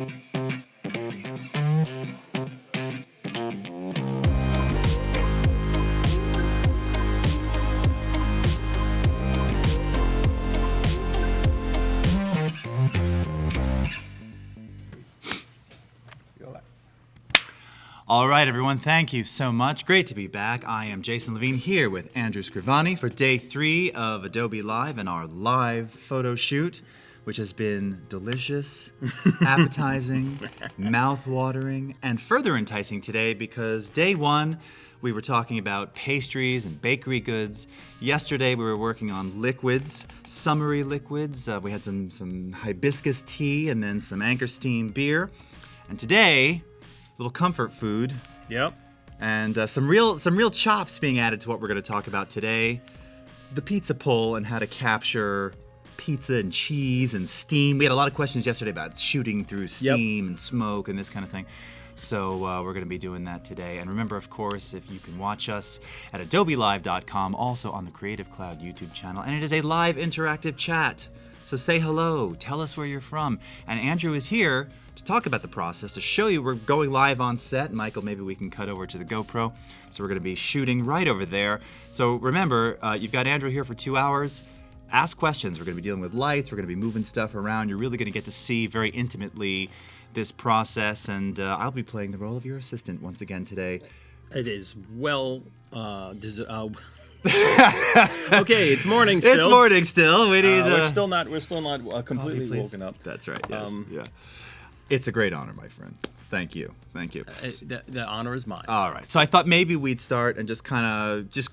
All right, everyone, thank you so much. Great to be back. I am Jason Levine here with Andrew Scrivani for day 3 of Adobe Live and our live photo shoot, which has been delicious, appetizing, mouth-watering, and further enticing today because day 1, we were talking about pastries and bakery goods. Yesterday, we were working on liquids, summery liquids. We had some hibiscus tea and then some Anchor Steam beer. And today, little comfort food. Yep. And some real chops being added to what we're going to talk about today. The pizza pull and how to capture pizza and cheese and steam. We had a lot of questions yesterday about shooting through steam and smoke and this kind of thing. So we're going to be doing that today. And remember, of course, if you can watch us at adobelive.com, also on the Creative Cloud YouTube channel. And it is a live interactive chat. So say hello, tell us where you're from. And Andrew is here to talk about the process, to show you we're going live on set. Michael, maybe we can cut over to the GoPro. So we're going to be shooting right over there. So remember, you've got Andrew here for 2 hours. Ask questions. We're going to be dealing with lights. We're going to be moving stuff around. You're really going to get to see very intimately this process. And I'll be playing the role of your assistant once again today. It is well okay, it's morning still. It's morning still. We need. We're still not completely coffee, woken up. That's right. Yes. Yeah. It's a great honor, my friend. Thank you. Thank you. The honor is mine. All right. So I thought maybe we'd start and just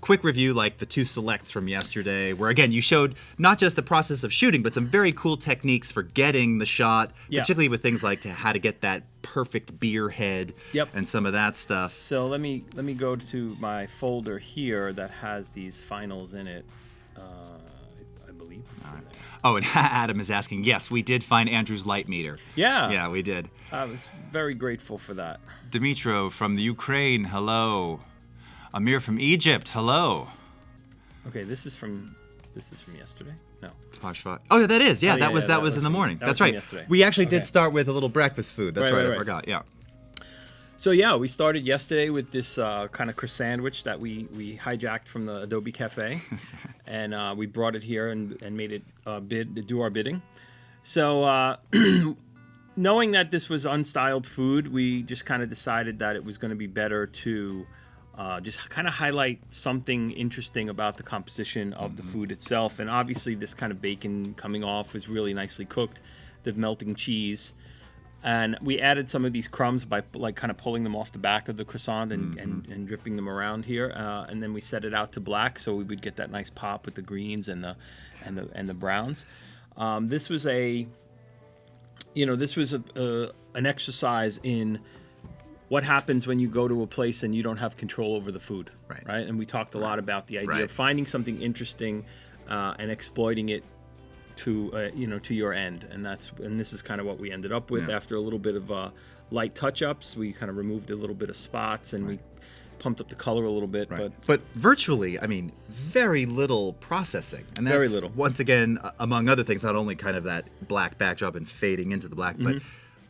quick review like the 2 selects from yesterday, where again you showed not just the process of shooting, but some very cool techniques for getting the shot, particularly with things like how to get that perfect beer head and some of that stuff. So let me go to my folder here that has these finals in it. I believe it's in there. Oh, and Adam is asking, yes, we did find Andrew's light meter. Yeah. Yeah, we did. I was very grateful for that. Dimitro from the Ukraine, hello. Amir from Egypt, hello. Okay, this is from yesterday? No. Oh, yeah, that is. Yeah, Oh, that was in the morning. That's right. Yesterday. We actually did start with a little breakfast food. That's right. I forgot. Yeah. So yeah, we started yesterday with this kind of croissant sandwich that we hijacked from the Adobe Cafe, and we brought it here and made it do our bidding. So knowing that this was unstyled food, we just kind of decided that it was going to be better to just kind of highlight something interesting about the composition of the food itself. And obviously, this kind of bacon coming off was really nicely cooked, the melting cheese. And we added some of these crumbs by like kind of pulling them off the back of the croissant and dripping them around here, and then we set it out to black so we would get that nice pop with the greens and the browns. This was an exercise in what happens when you go to a place and you don't have control over the food, right? And we talked a lot about the idea of finding something interesting and exploiting it to your end, and this is kind of what we ended up with after a little bit of light touch-ups. We kind of removed a little bit of spots and we pumped up the color a little bit, but virtually, I mean, very little processing, and that's very little. Once again, among other things, not only kind of that black backdrop and fading into the black, but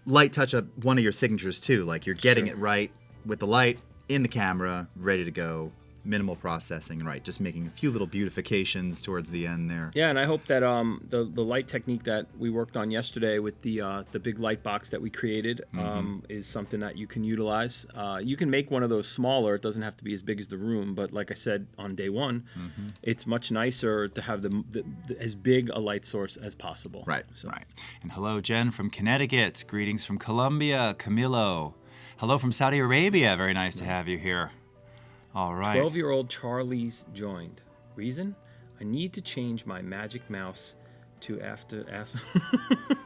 light touch-up, one of your signatures too. Like you're getting it right with the light in the camera, ready to go. Minimal processing, just making a few little beautifications towards the end there. Yeah, and I hope that the light technique that we worked on yesterday with the big light box that we created is something that you can utilize. You can make one of those smaller. It doesn't have to be as big as the room, but like I said on day 1, it's much nicer to have the as big a light source as possible. Right. And hello, Jen from Connecticut. Greetings from Colombia, Camilo. Hello from Saudi Arabia. Very nice to have you here. All right. 12-year-old Charlie's joined. Reason? I need to change my magic mouse to after.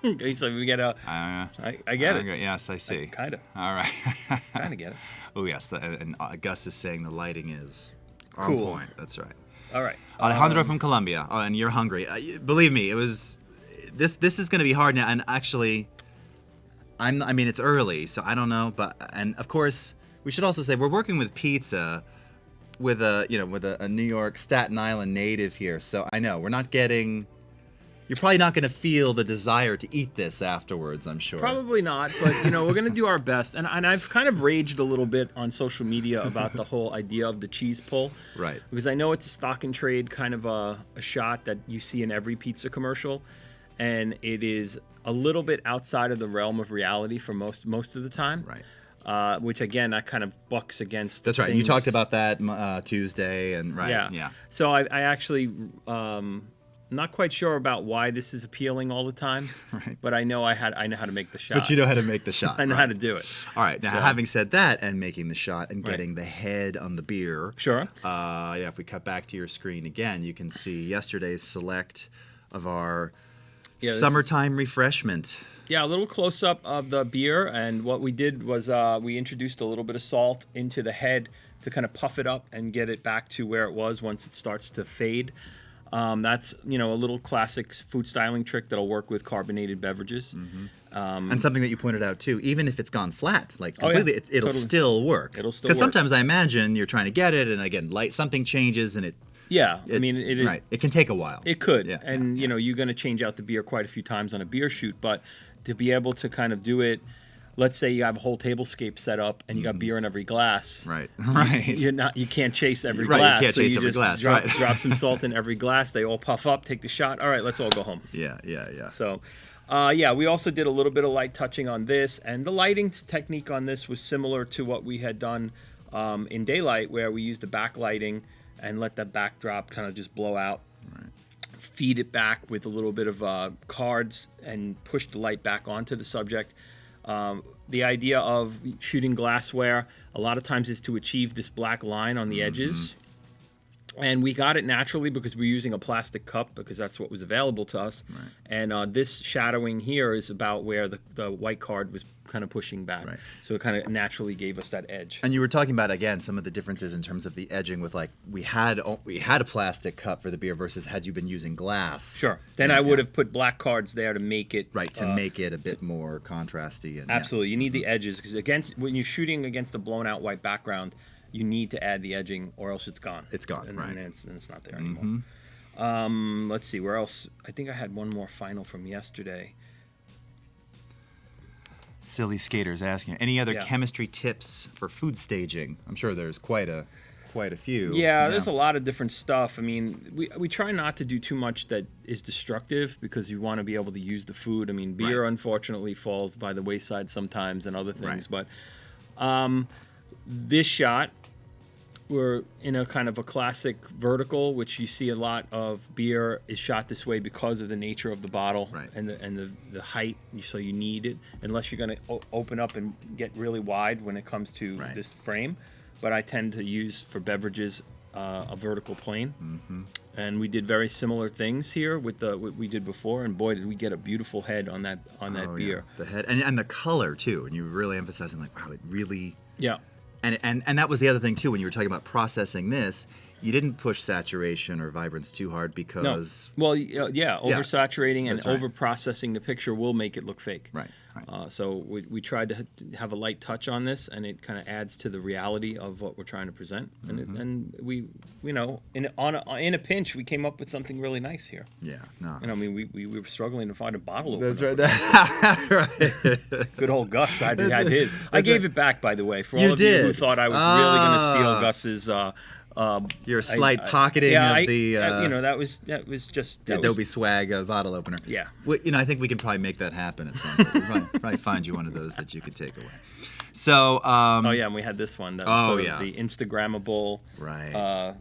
Okay, so we get a. I get it. Yes, I see. Kind of. All right. Kind of get it. Oh yes, and Gus is saying the lighting is on cool. point. That's right. All right. Alejandro from Colombia. Oh, and you're hungry. Believe me, it was. This is going to be hard now, and actually, I mean, it's early, so I don't know, and of course, we should also say we're working with pizza. With a New York Staten Island native here, so I know we're not getting, You're probably not going to feel the desire to eat this afterwards, I'm sure. Probably not, but we're going to do our best. And I've kind of raged a little bit on social media about the whole idea of the cheese pull. Right. Because I know it's a stock and trade kind of a shot that you see in every pizza commercial. And it is a little bit outside of the realm of reality for most of the time. Right. Which, again, that kind of bucks against That's right. things. You talked about that Tuesday. And Yeah. So I actually... not quite sure about why this is appealing all the time, right. But I know how to make the shot. But you know how to make the shot. I know how to do it. All right. Now, having said that, and making the shot and getting Right. the head on the beer. Sure. If we cut back to your screen again, you can see yesterday's select of our summertime refreshment. Yeah, a little close up of the beer, and what we did was we introduced a little bit of salt into the head to kind of puff it up and get it back to where it was once it starts to fade. That's a little classic food styling trick that'll work with carbonated beverages. Mm-hmm. And something that you pointed out too, even if it's gone flat, like completely, it'll Totally. still work. It'll still Because work. sometimes I imagine you're trying to get it, and again, something changes, and it right. It can take a while. It could, Yeah, and you're going to change out the beer quite a few times on a beer shoot, but to be able to kind of do it. Let's say you have a whole tablescape set up and you got beer in every glass. Right. You can't chase every Right, glass. you can't chase every glass, right. Drop some salt in every glass. They all puff up, take the shot. All right, let's all go home. Yeah. So, we also did a little bit of light touching on this, and the lighting technique on this was similar to what we had done in daylight, where we used the backlighting and let that backdrop kind of just blow out. Right. Feed it back with a little bit of cards and push the light back onto the subject. The idea of shooting glassware a lot of times is to achieve this black line on the edges. And we got it naturally because we're using a plastic cup because that's what was available to us. Right. And this shadowing here is about where the white card was kind of pushing back. Right. So it kind of naturally gave us that edge. And you were talking about, again, some of the differences in terms of the edging with, like, we had a plastic cup for the beer versus had you been using glass. Sure. Then I would have put black cards there to make it... Right, to make it a bit more contrasty. And, absolutely. You need the edges because when you're shooting against a blown out white background, you need to add the edging or else it's gone. It's gone, and, right. And it's not there anymore. Let's see, where else? I think I had one more final from yesterday. Silly Skaters asking, any other chemistry tips for food staging? I'm sure there's quite a few. Yeah, there's a lot of different stuff. I mean, we try not to do too much that is destructive because you want to be able to use the food. I mean, beer unfortunately falls by the wayside sometimes and other things. Right. But this shot, we're in a kind of a classic vertical, which you see a lot of beer is shot this way because of the nature of the bottle and the height. So you need it, unless you're going to open up and get really wide when it comes to this frame. But I tend to use for beverages a vertical plane. And we did very similar things here with what we did before, and boy, did we get a beautiful head on that beer. Yeah. The head and the color too, and you were really emphasizing like, wow, it really. Yeah. And that was the other thing too when you were talking about processing this. You didn't push saturation or vibrance too hard because... No. Well, oversaturating and right. over-processing the picture will make it look fake. Right. So we tried to have a light touch on this, and it kind of adds to the reality of what we're trying to present. And we in a pinch, we came up with something really nice here. Yeah. No. I mean, we were struggling to find a bottle opener. That's right. Right. Good old Gus had his. I gave it back, by the way, for all you of did. you who thought I was really going to steal Gus's... Your slight pocketing of the that was just the Adobe Swag bottle opener. Yeah. Well, I think we can probably make that happen at some point. We'll probably find you one of those that you could take away. So. And we had this one. That was sort of the Instagrammable. Right.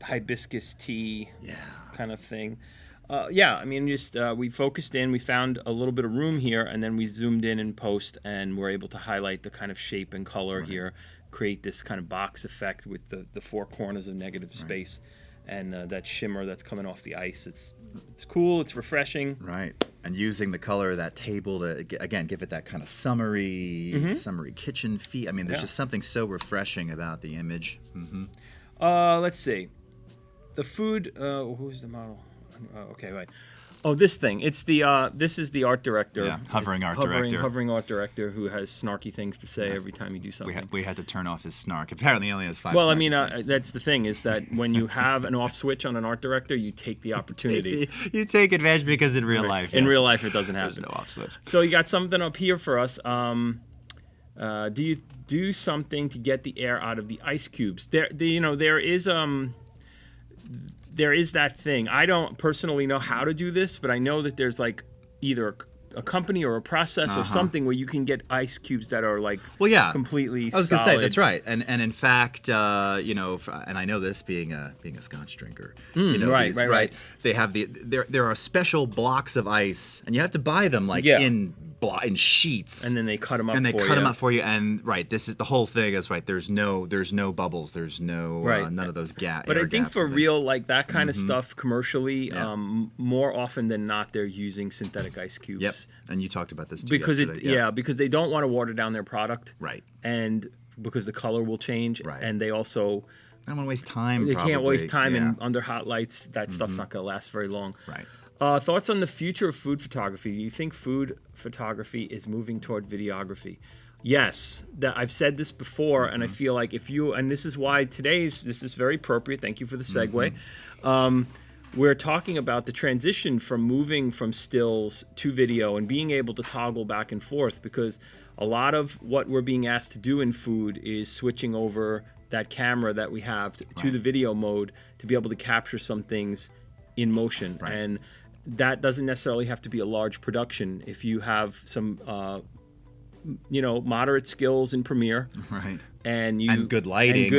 Hibiscus tea. Yeah. Kind of thing. I mean, just we focused in. We found a little bit of room here, and then we zoomed in post, and we're able to highlight the kind of shape and color here. Create this kind of box effect with the four corners of negative space and that shimmer that's coming off the ice. It's cool. It's refreshing. Right. And using the color of that table to, again, give it that kind of summery kitchen feel. I mean, there's just something so refreshing about the image. Let's see. The food, who's the model? Okay, right. Oh, this thing. It's the this is the art director. Yeah, hovering art hovering, director. Hovering art director who has snarky things to say every time you do something. We had to turn off his snark. Apparently, he only has 5. Well, I mean, that's the thing is that when you have an off switch on an art director, you take the opportunity. You take advantage because in real life, in real life, it doesn't happen. There's no off switch. So you got something up here for us. Do you do something to get the air out of the ice cubes? There is that thing. I don't personally know how to do this, but I know that there's like either a company or a process or something where you can get ice cubes that are like completely solid. I was going to say, that's right. And in fact, and I know this being a Scotch drinker. Right. They have there are special blocks of ice, and you have to buy them in sheets, and then they cut them up. For you. And this is the whole thing. Is right. There's no bubbles. There's no none of those gaps. But I think for real, like that kind of stuff commercially, more often than not, they're using synthetic ice cubes. Yep. And you talked about this too because yesterday. because they don't want to water down their product. Right. And because the color will change. Right. And they also. I don't want to waste time. They can't waste time, and under hot lights, that stuff's not going to last very long. Right. Thoughts on the future of food photography? Do you think food photography is moving toward videography? Yes, I've said this before, and I feel like and this is why this is very appropriate. Thank you for the segue. We're talking about the transition from moving from stills to video and being able to toggle back and forth, because a lot of what we're being asked to do in food is switching over that camera that we have to the video mode to be able to capture some things in motion. Right. And that doesn't necessarily have to be a large production. If you have some, moderate skills in Premiere, right, and good lighting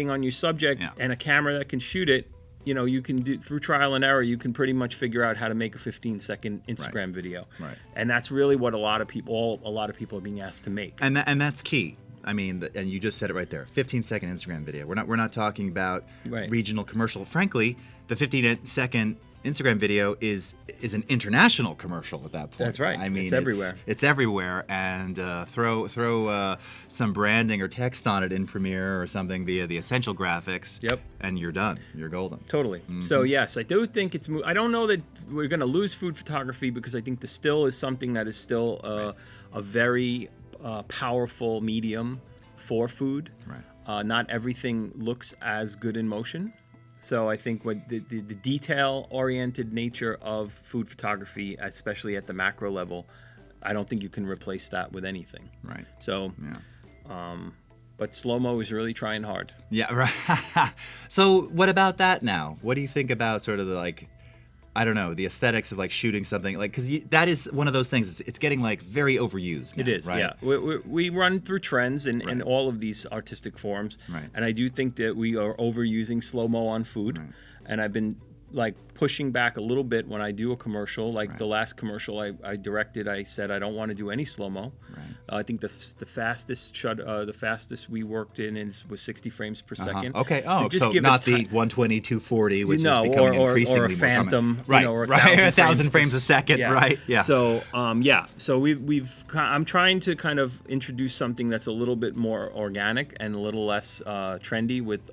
on your subject, and a camera that can shoot it, you can do through trial and error. You can pretty much figure out how to make a 15-second Instagram video, right? And that's really what a lot of people are being asked to make, and that's key. I mean, and you just said it right there. 15-second Instagram video. We're not talking about regional commercial. Frankly, the 15-second Instagram video is an international commercial at that point. That's right. I mean, it's everywhere. It's everywhere, and throw some branding or text on it in Premiere or something via the essential graphics. Yep. And you're done. You're golden. Totally. Mm-hmm. So yes, I do think it's. I don't know that we're going to lose food photography, because I think the still is something that is still a very powerful medium for food. Right. Not everything looks as good in motion. So I think what the detail-oriented nature of food photography, especially at the macro level, I don't think you can replace that with anything. Right. So, but slow-mo is really trying hard. Yeah, right. So what about that now? What do you think about sort of the the aesthetics of shooting something because that is one of those things. It's getting very overused now, it is, right? Yeah. We run through trends in all of these artistic forms, right. And I do think that we are overusing slow-mo on food, right. And I've been pushing back a little bit when I do a commercial. Right. The last commercial I directed, I said I don't want to do any slow-mo. Right. I think the fastest we worked was 60 frames per second. Okay. Oh, so not the 120, 240, which is becoming increasingly or a phantom, more common. or 1,000 frames a second. Yeah. Right. Yeah. So So I'm trying to kind of introduce something that's a little bit more organic and a little less trendy with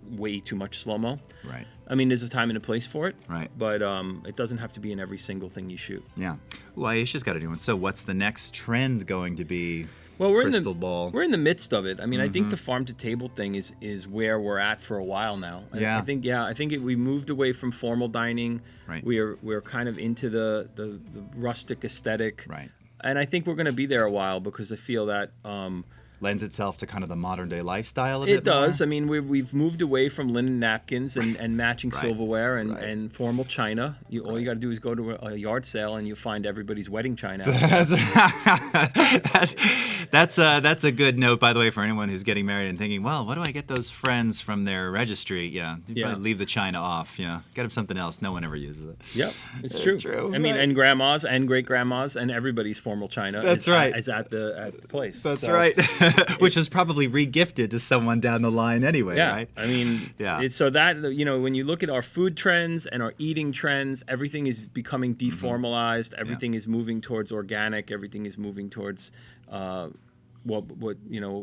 way too much slow-mo. Right. I mean, there's a time and a place for it, right? But it doesn't have to be in every single thing you shoot. Yeah. Well, Aisha's got a new one. So, what's the next trend going to be? Well, we're we're in the midst of it. I mean, I think the farm to table thing is where we're at for a while now. Yeah. I think we moved away from formal dining. Right. We're kind of into the rustic aesthetic. Right. And I think we're going to be there a while, because I feel that. Lends itself to kind of the modern day lifestyle a bit. It does. More. I mean, we've moved away from linen napkins and matching right. silverware and, right. and formal china. All you got to do is go to a yard sale and you find everybody's wedding china. That's a good note, by the way, for anyone who's getting married and thinking, well, what do I get those friends from their registry? Yeah, you probably leave the china off. Yeah, get them something else. No one ever uses it. Yep, it's true. I mean, right. and grandmas and great grandmas and everybody's formal china. That's right. Is at the place. That's right. Which is probably re-gifted to someone down the line anyway, right? I mean, so that, when you look at our food trends and our eating trends, everything is becoming deformalized. Everything is moving towards organic. Everything is moving towards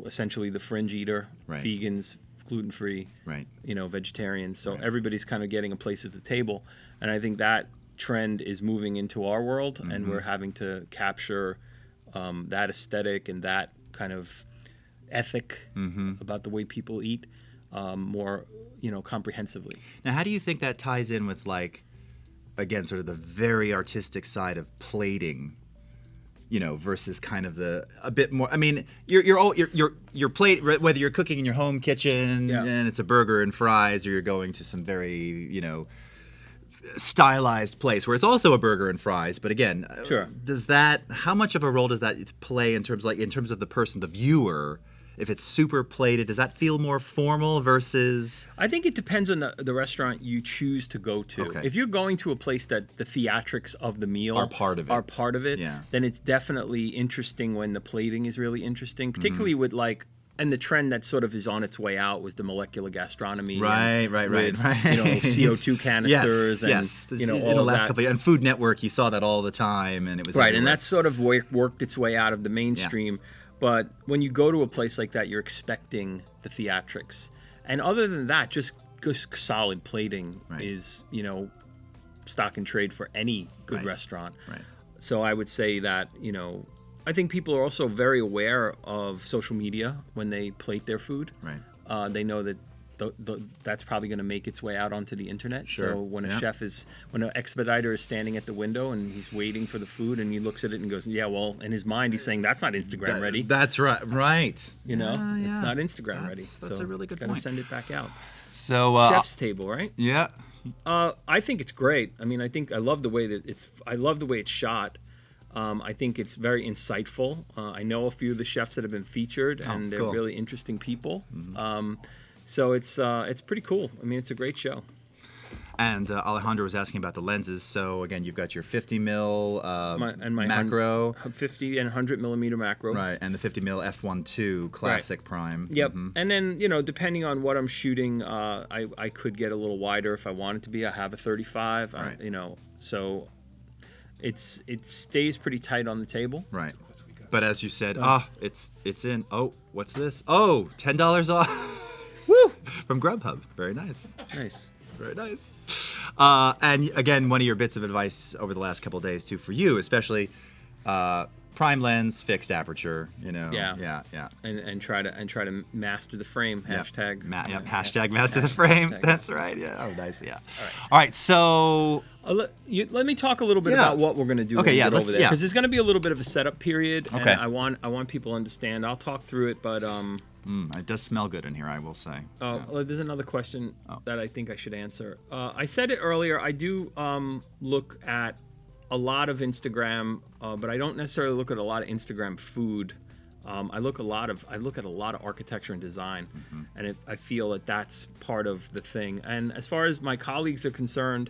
essentially the fringe eater, right. vegans, gluten-free, right. Vegetarians. So right. everybody's kind of getting a place at the table, and I think that trend is moving into our world, and we're having to capture that aesthetic and that kind of ethic about the way people eat more, comprehensively. Now, how do you think that ties in with, like, again, sort of the very artistic side of plating, versus kind of a bit more. I mean, your plate, whether you're cooking in your home kitchen and it's a burger and fries, or you're going to some very, stylized place where it's also a burger and fries. But again, sure. How much of a role does that play in terms of the person, the viewer? If it's super plated, does that feel more formal versus? I think it depends on the restaurant you choose to go to. Okay. If you're going to a place that the theatrics of the meal are part of it, then it's definitely interesting when the plating is really interesting, particularly with and the trend that sort of is on its way out was the molecular gastronomy. Right. CO2 canisters in the last couple of years. And Food Network, you saw that all the time, and it was right. everywhere. And that sort of worked its way out of the mainstream. Yeah. But when you go to a place like that, you're expecting the theatrics. And other than that, just solid plating is, stock and trade for any good restaurant. Right. So I would say that, I think people are also very aware of social media when they plate their food. Right. They know that that's probably going to make its way out onto the internet. Sure. So when when an expediter is standing at the window and he's waiting for the food and he looks at it and goes, in his mind he's saying that's not Instagram ready. That's right. It's not Instagram ready. That's a really good point. Gotta send it back out. So chef's table, right? Yeah. I think it's great. I mean, I love the way that it's shot. I think it's very insightful. I know a few of the chefs that have been featured, and they're really interesting people. So it's pretty cool. I mean, it's a great show. And Alejandro was asking about the lenses. So again, you've got your 50 mil my macro, 50 and 100 millimeter macros, right? And the 50 mil f1.2 classic prime. Yep. And then depending on what I'm shooting, I could get a little wider if I wanted to be. I have a 35. Right. So it stays pretty tight on the table. Right. But as you said, it's in. Oh, what's this? Oh, $10 off. Woo! From Grubhub. Very nice. Nice. Very nice. And again, one of your bits of advice over the last couple of days too for you, especially prime lens, fixed aperture. Yeah. And try to master the frame. Hashtag. Hashtag master the frame. That's right. Yeah. Oh, nice. Yeah. All right. So. Let me talk a little bit about what we're going to do when we get over there, because there's going to be a little bit of a setup period. Okay. And I want people to understand. I'll talk through it, but it does smell good in here, I will say. There's another question that I think I should answer. I said it earlier. I do look at a lot of Instagram, but I don't necessarily look at a lot of Instagram food. I look at a lot of architecture and design, and I feel that that's part of the thing. And as far as my colleagues are concerned,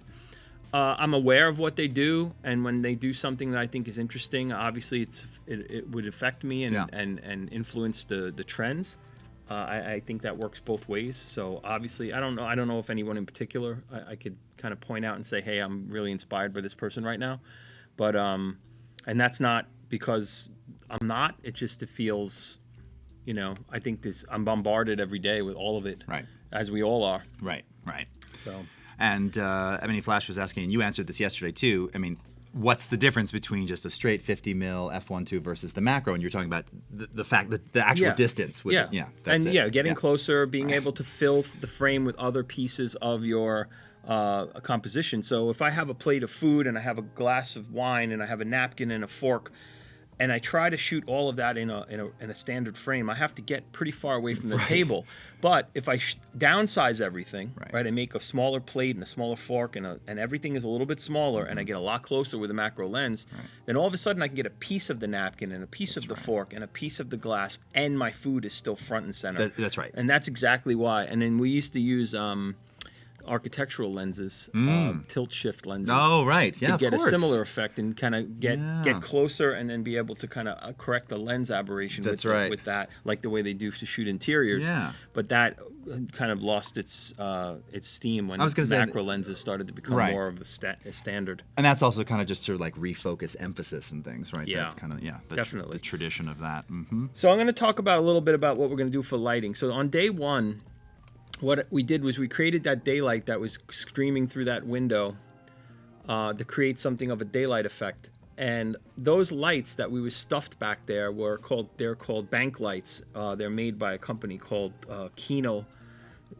I'm aware of what they do, and when they do something that I think is interesting, obviously it would affect me and influence the trends. I think that works both ways. So obviously, I don't know if anyone in particular I could kind of point out and say, hey, I'm really inspired by this person right now, but and that's not because I'm not. It feels, I think I'm bombarded every day with all of it, right? As we all are, right. So. And Flash was asking, and you answered this yesterday too. I mean, what's the difference between just a straight 50 mil f1.2 versus the macro? And you're talking about the fact that the actual distance. With getting closer, being able to fill the frame with other pieces of your composition. So if I have a plate of food and I have a glass of wine and I have a napkin and a fork, and I try to shoot all of that in a standard frame, I have to get pretty far away from the table. But if I downsize everything, right, I make a smaller plate and a smaller fork, and everything is a little bit smaller, and I get a lot closer with a macro lens, then all of a sudden I can get a piece of the napkin and a piece of the fork and a piece of the glass, and my food is still front and center. That's right. And that's exactly why. And then we used to use architectural lenses, tilt shift lenses. Oh, right. Yeah, to get of course. A similar effect and kind of get closer and then be able to kind of correct the lens aberration with that, like the way they do to shoot interiors. Yeah. But that kind of lost its steam when macro lenses started to become more of a standard. And that's also kind of just to like refocus emphasis and things, right? Yeah. That's kind of definitely the tradition of that. So I'm going to talk about a little bit about what we're going to do for lighting. So on day one, what we did was we created that daylight that was streaming through that window to create something of a daylight effect. And those lights that we were stuffed back there they're called bank lights. They're made by a company called Kino.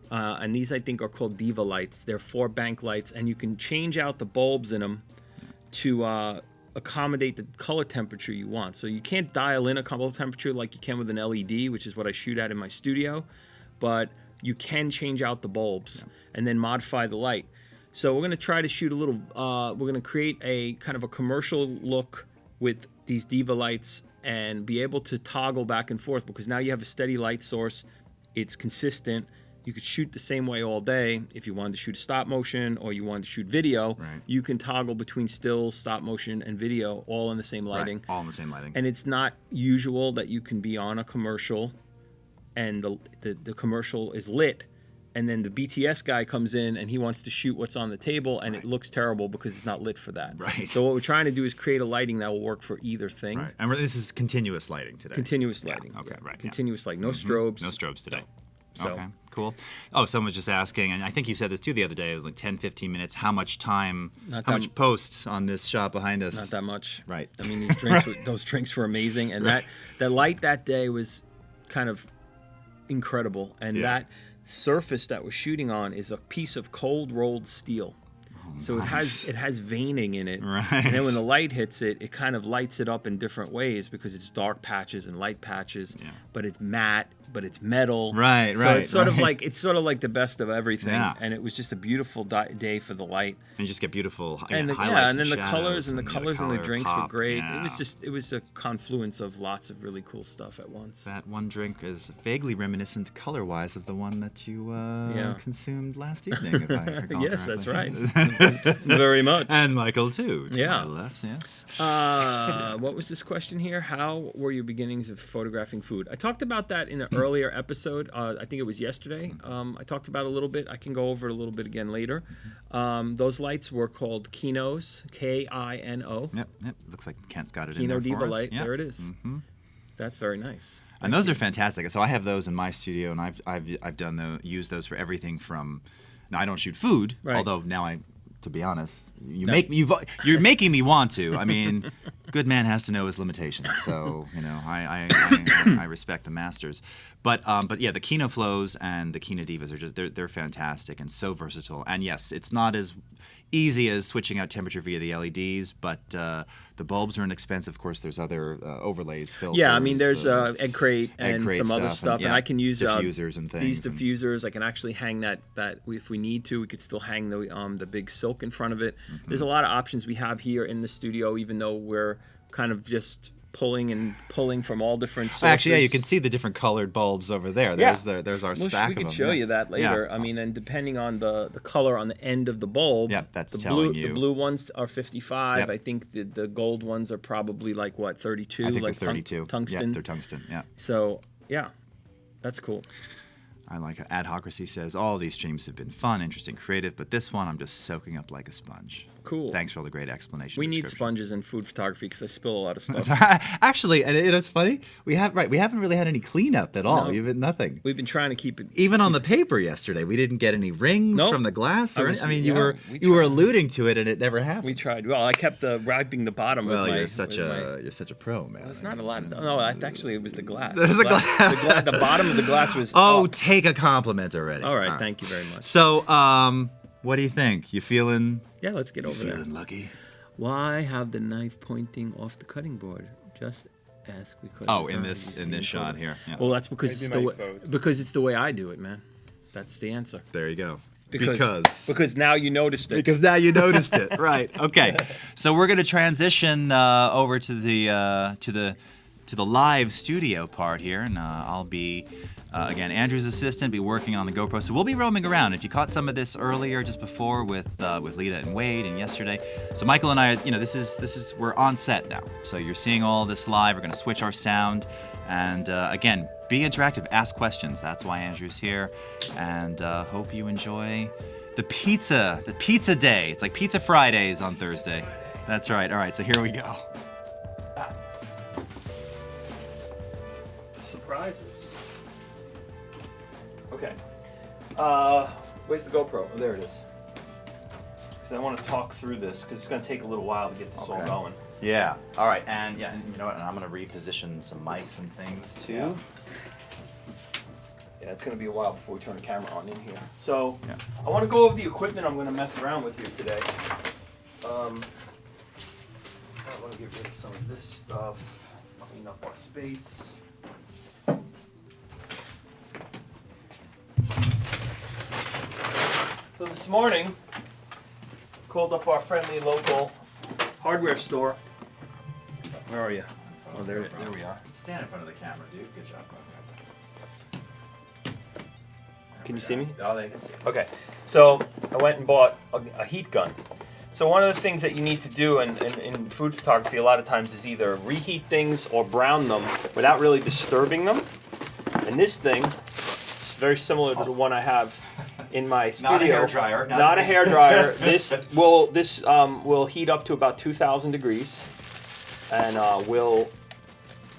And these, I think, are called Diva lights. They're 4 bank lights, and you can change out the bulbs in them to accommodate the color temperature you want. So you can't dial in a color temperature like you can with an LED, which is what I shoot at in my studio, but you can change out the bulbs and then modify the light. So we're going to try to shoot a little, we're going to create a kind of a commercial look with these Diva lights and be able to toggle back and forth, because now you have a steady light source. It's consistent. You could shoot the same way all day. If you wanted to shoot stop motion or you wanted to shoot video, you can toggle between stills, stop motion, and video all in the same lighting. Right. All in the same lighting. And it's not usual that you can be on a commercial and the commercial is lit, and then the BTS guy comes in and he wants to shoot what's on the table, and it looks terrible because it's not lit for that. Right. So what we're trying to do is create a lighting that will work for either thing. Right. And this is continuous lighting today. Continuous lighting. Yeah. Okay, right. Continuous lighting. No strobes. No strobes today. No. So, okay, cool. Oh, someone was just asking, and I think you said this too the other day, it was like 10, 15 minutes. How much much post on this shot behind us? Not that much. Right. I mean, these drinks, those drinks were amazing. And that light that day was kind of incredible. And that surface that we're shooting on is a piece of cold rolled steel. So it has veining in it. Right. And then when the light hits it, it kind of lights it up in different ways because it's dark patches and light patches, but it's matte, but it's metal. Right, so right. it's sort of like the best of everything. Yeah. And it was just a beautiful day for the light. And you just get beautiful And highlights and then the shadows colors and the drinks pop. were great. Yeah. It was a confluence of lots of really cool stuff at once. That one drink is vaguely reminiscent color-wise of the one that you consumed last evening, if I recall Yes, correctly. that's right. Very much. And Michael, too. To Yeah. my left, yes. What was this question here? How were your beginnings of photographing food? I talked about that in an earlier episode. I think it was yesterday. I talked about it a little bit. I can go over it a little bit again later. Those lights were called Kinos, K-I-N-O. Yep. Looks like Kent's got it Kino in there for Diva us. light. Yep. There it is. That's very nice. And those are fantastic. So I have those in my studio, and I've used those for everything from. Now I don't shoot food, although now to be honest, you're making me want to. I mean, good man has to know his limitations. So I respect the masters. But yeah, the Kino Flows and the Kino Divas are just they're fantastic and so versatile. And yes, it's not as easy as switching out temperature via the LEDs, but the bulbs are inexpensive. Of course, there's other overlays, filters. Yeah, I mean, there's egg crate and some other stuff, and yeah, I can use diffusers and things. These diffusers, I can actually hang that if we need to. We could still hang the big silk in front of it. There's a lot of options we have here in the studio, even though we're kind of just pulling from all different sources. Actually, yeah, you can see the different colored bulbs over there. There's our stack we of them. could show you that later. Yeah. I mean, and depending on the color on the end of the bulb, that's the telling you. The blue ones are 55. Yep. I think the gold ones are probably like 32. I think like they're 32. Tungsten. Yeah, they're tungsten. Yeah. So yeah, that's cool. I like how Adhocracy says all these streams have been fun, interesting, creative, but this one I'm just soaking up like a sponge. Cool. Thanks for all the great explanation. We need sponges in food photography because I spill a lot of stuff. Actually, and it's funny. We haven't really had any cleanup at all. Even nothing. We've been trying to keep it. Even on the paper yesterday, we didn't get any rings from the glass. You were alluding to it, and it never happened. We tried. Well, I kept wiping the bottom. Well, with my, you're such a pro, man. Well, it's not a lot. No, actually, it was the glass. There's the glass. The bottom of the glass was. Oh, take a compliment already. All right, thank you very much. So, what do you think? You feeling? Yeah, let's get over there. Feeling lucky? Why have the knife pointing off the cutting board? Just ask because. Oh, in this shot here. Yeah. Well, that's because it's the way I do it, man. That's the answer. There you go. Because now you noticed it. Because now you noticed it. Right. Okay. So we're gonna transition over to the live studio part here, and I'll be. Again, Andrew's assistant, be working on the GoPro. So we'll be roaming around. If you caught some of this earlier, just before with Lita and Wade, and yesterday. So Michael and I, we're on set now. So you're seeing all this live. We're going to switch our sound, and again, be interactive. Ask questions. That's why Andrew's here, and hope you enjoy the pizza day. It's like Pizza Fridays on Thursday. That's right. All right. So here we go. Surprises. Okay. Where's the GoPro? Oh, there it is. because I want to talk through this because it's going to take a little while to get this all going. Yeah. All right. And yeah, and you know what? And I'm gonna reposition some mics and things too. Yeah, it's going to be a while before we turn the camera on in here. So I want to go over the equipment I'm going to mess around with here today. I want to get rid of some of this stuff, clean up our space. So this morning, called up our friendly local hardware store. Where are you? Oh, there we are. Stand in front of the camera, dude. Good job. Can you see me? Oh, they can see. Okay, so I went and bought a heat gun. So one of the things that you need to do in food photography a lot of times is either reheat things or brown them without really disturbing them. And this thing is very similar to the one I have in my studio. Not a hair dryer. Not a hair dryer. This will heat up to about 2,000 degrees, and will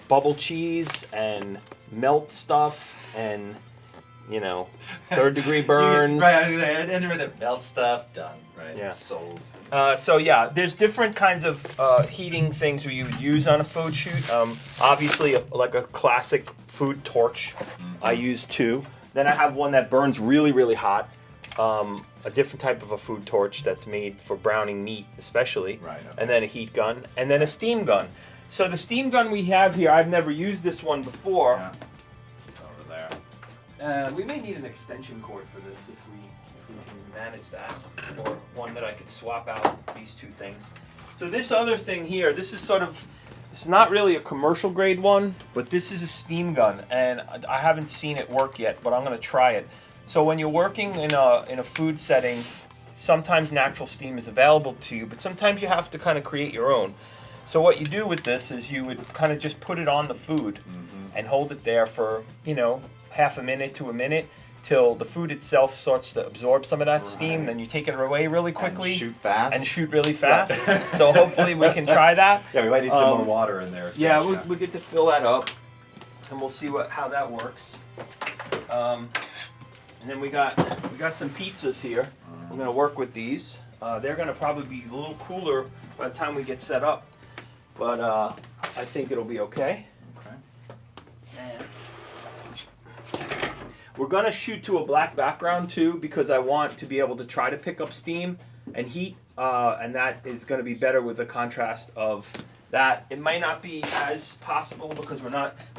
bubble cheese and melt stuff and, you know, third-degree burns. Right, and with the melt stuff done. Right. Yeah. Sold. So yeah, there's different kinds of heating things you would use on a food shoot. Obviously, like a classic food torch, I use two. Then I have one that burns really, really hot. A different type of a food torch that's made for browning meat, especially. Right. Okay. And then a heat gun, and then a steam gun. So the steam gun we have here, I've never used this one before. Yeah. It's over there. We may need an extension cord for this if we can manage that, or one that I could swap out these two things. So this other thing here, this is sort of, it's not really a commercial grade one, but this is a steam gun, and I haven't seen it work yet, but I'm going to try it. So when you're working in a food setting, sometimes natural steam is available to you, but sometimes you have to kind of create your own. So what you do with this is you would kind of just put it on the food and hold it there for, you know, half a minute to a minute till the food itself starts to absorb some of that steam. Then you take it away really quickly. And shoot fast. And shoot really fast. So hopefully we can try that. Yeah, we might need some more water in there. Too. Yeah, we'll get to fill that up, and we'll see how that works. And then we got some pizzas here. We're gonna work with these. They're gonna probably be a little cooler by the time we get set up, but I think it'll be okay. Okay. And we're gonna shoot to a black background too, because I want to be able to try to pick up steam and heat, and that is gonna be better with the contrast of that. It might not be as possible because we're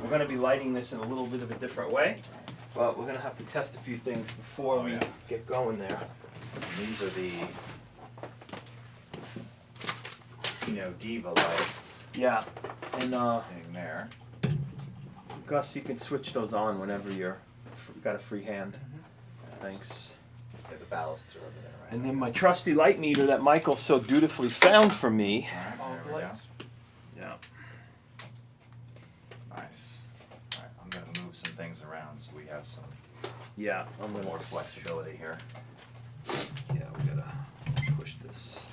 gonna be lighting this in a little bit of a different way, but we're gonna have to test a few things before we get going there. And these are the, you know, Diva lights. Yeah, and Sitting there. Gus, you can switch those on whenever you're got a free hand. Thanks. Yeah, the ballasts are over there, right? And then my trusty light meter that Michael so dutifully found for me. All right, there we go. Yeah. Nice. All right, I'm gonna move some things around so we have some Yeah, I'm gonna more flexibility here. Yeah, we gotta push this.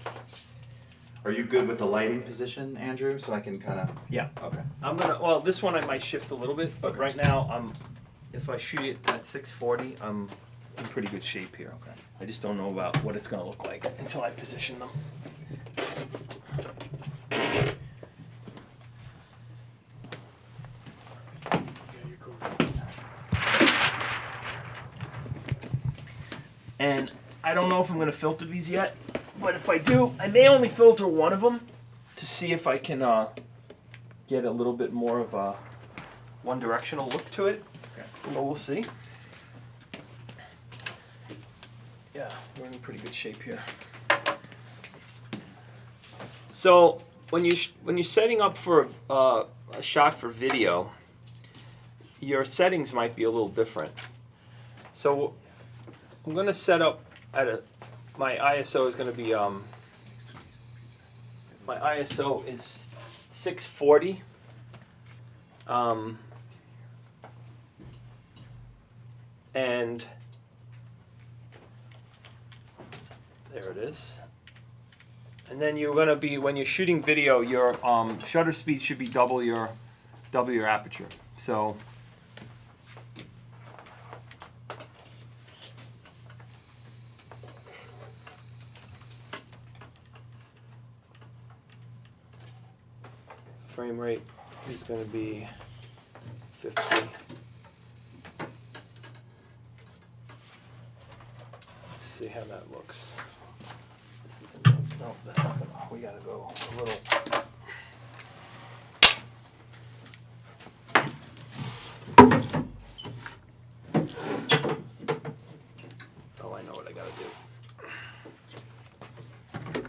Are you good with the lighting position, Andrew? So I can kind of. Yeah. Okay. Well, this one I might shift a little bit, but Okay. right now if I shoot it at 640, I'm in pretty good shape here. Okay. I just don't know about what it's gonna look like until I position them. And I don't know if I'm going to filter these yet, but if I do, I may only filter one of them to see if I can get a little bit more of a one-directional look to it. Okay. But we'll see. Yeah, we're in pretty good shape here. So when you're setting up for a shot for video, your settings might be a little different. So I'm going to set up at my ISO is going to be my ISO is 640. And there it is. And then you're going to be, when you're shooting video, your shutter speed should be double your aperture. So frame rate is going to be 50. Let's see how that looks. This isn't, no, that's not gonna, we gotta go a little. Oh, I know what I gotta do.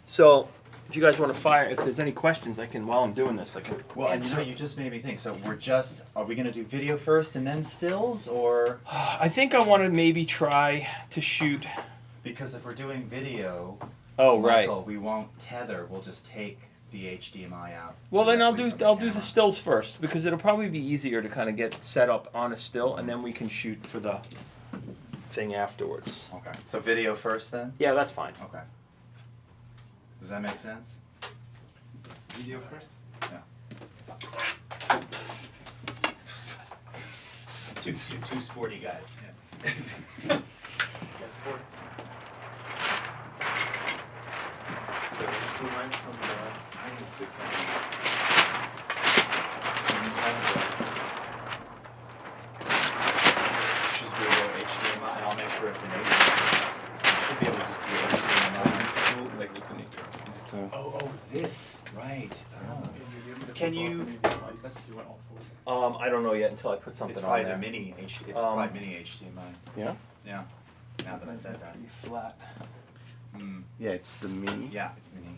So, if you guys want to fire, if there's any questions, I can, while I'm doing this, I can. Well, and so you just made me think. So are we going to do video first and then stills, or? I think I want to maybe try to shoot. Because if we're doing video, Oh, Michael, right. we won't tether. We'll just take the HDMI out. Well, then I'll do directly from the camera. stills first, because it'll probably be easier to kind of get set up on a still, and then we can shoot for the thing afterwards. Okay. So video first then? Yeah, that's fine. Okay. Does that make sense? Video first? Yeah. Two sporty guys. Yeah, sports. So there's 2 lines from the. I think it's good. Just do a HDMI, and I'll make sure it's enabled. Should be able to just do HDMI. Like the connector. Is it, Oh, this, right. Oh. Can you? Let's. you want all 4? I don't know yet until I put something It's on probably there. the mini HD. It's probably mini HDMI. Yeah. Yeah. Now that I said that. Pretty flat. Yeah, it's the mini. Yeah, it's mini.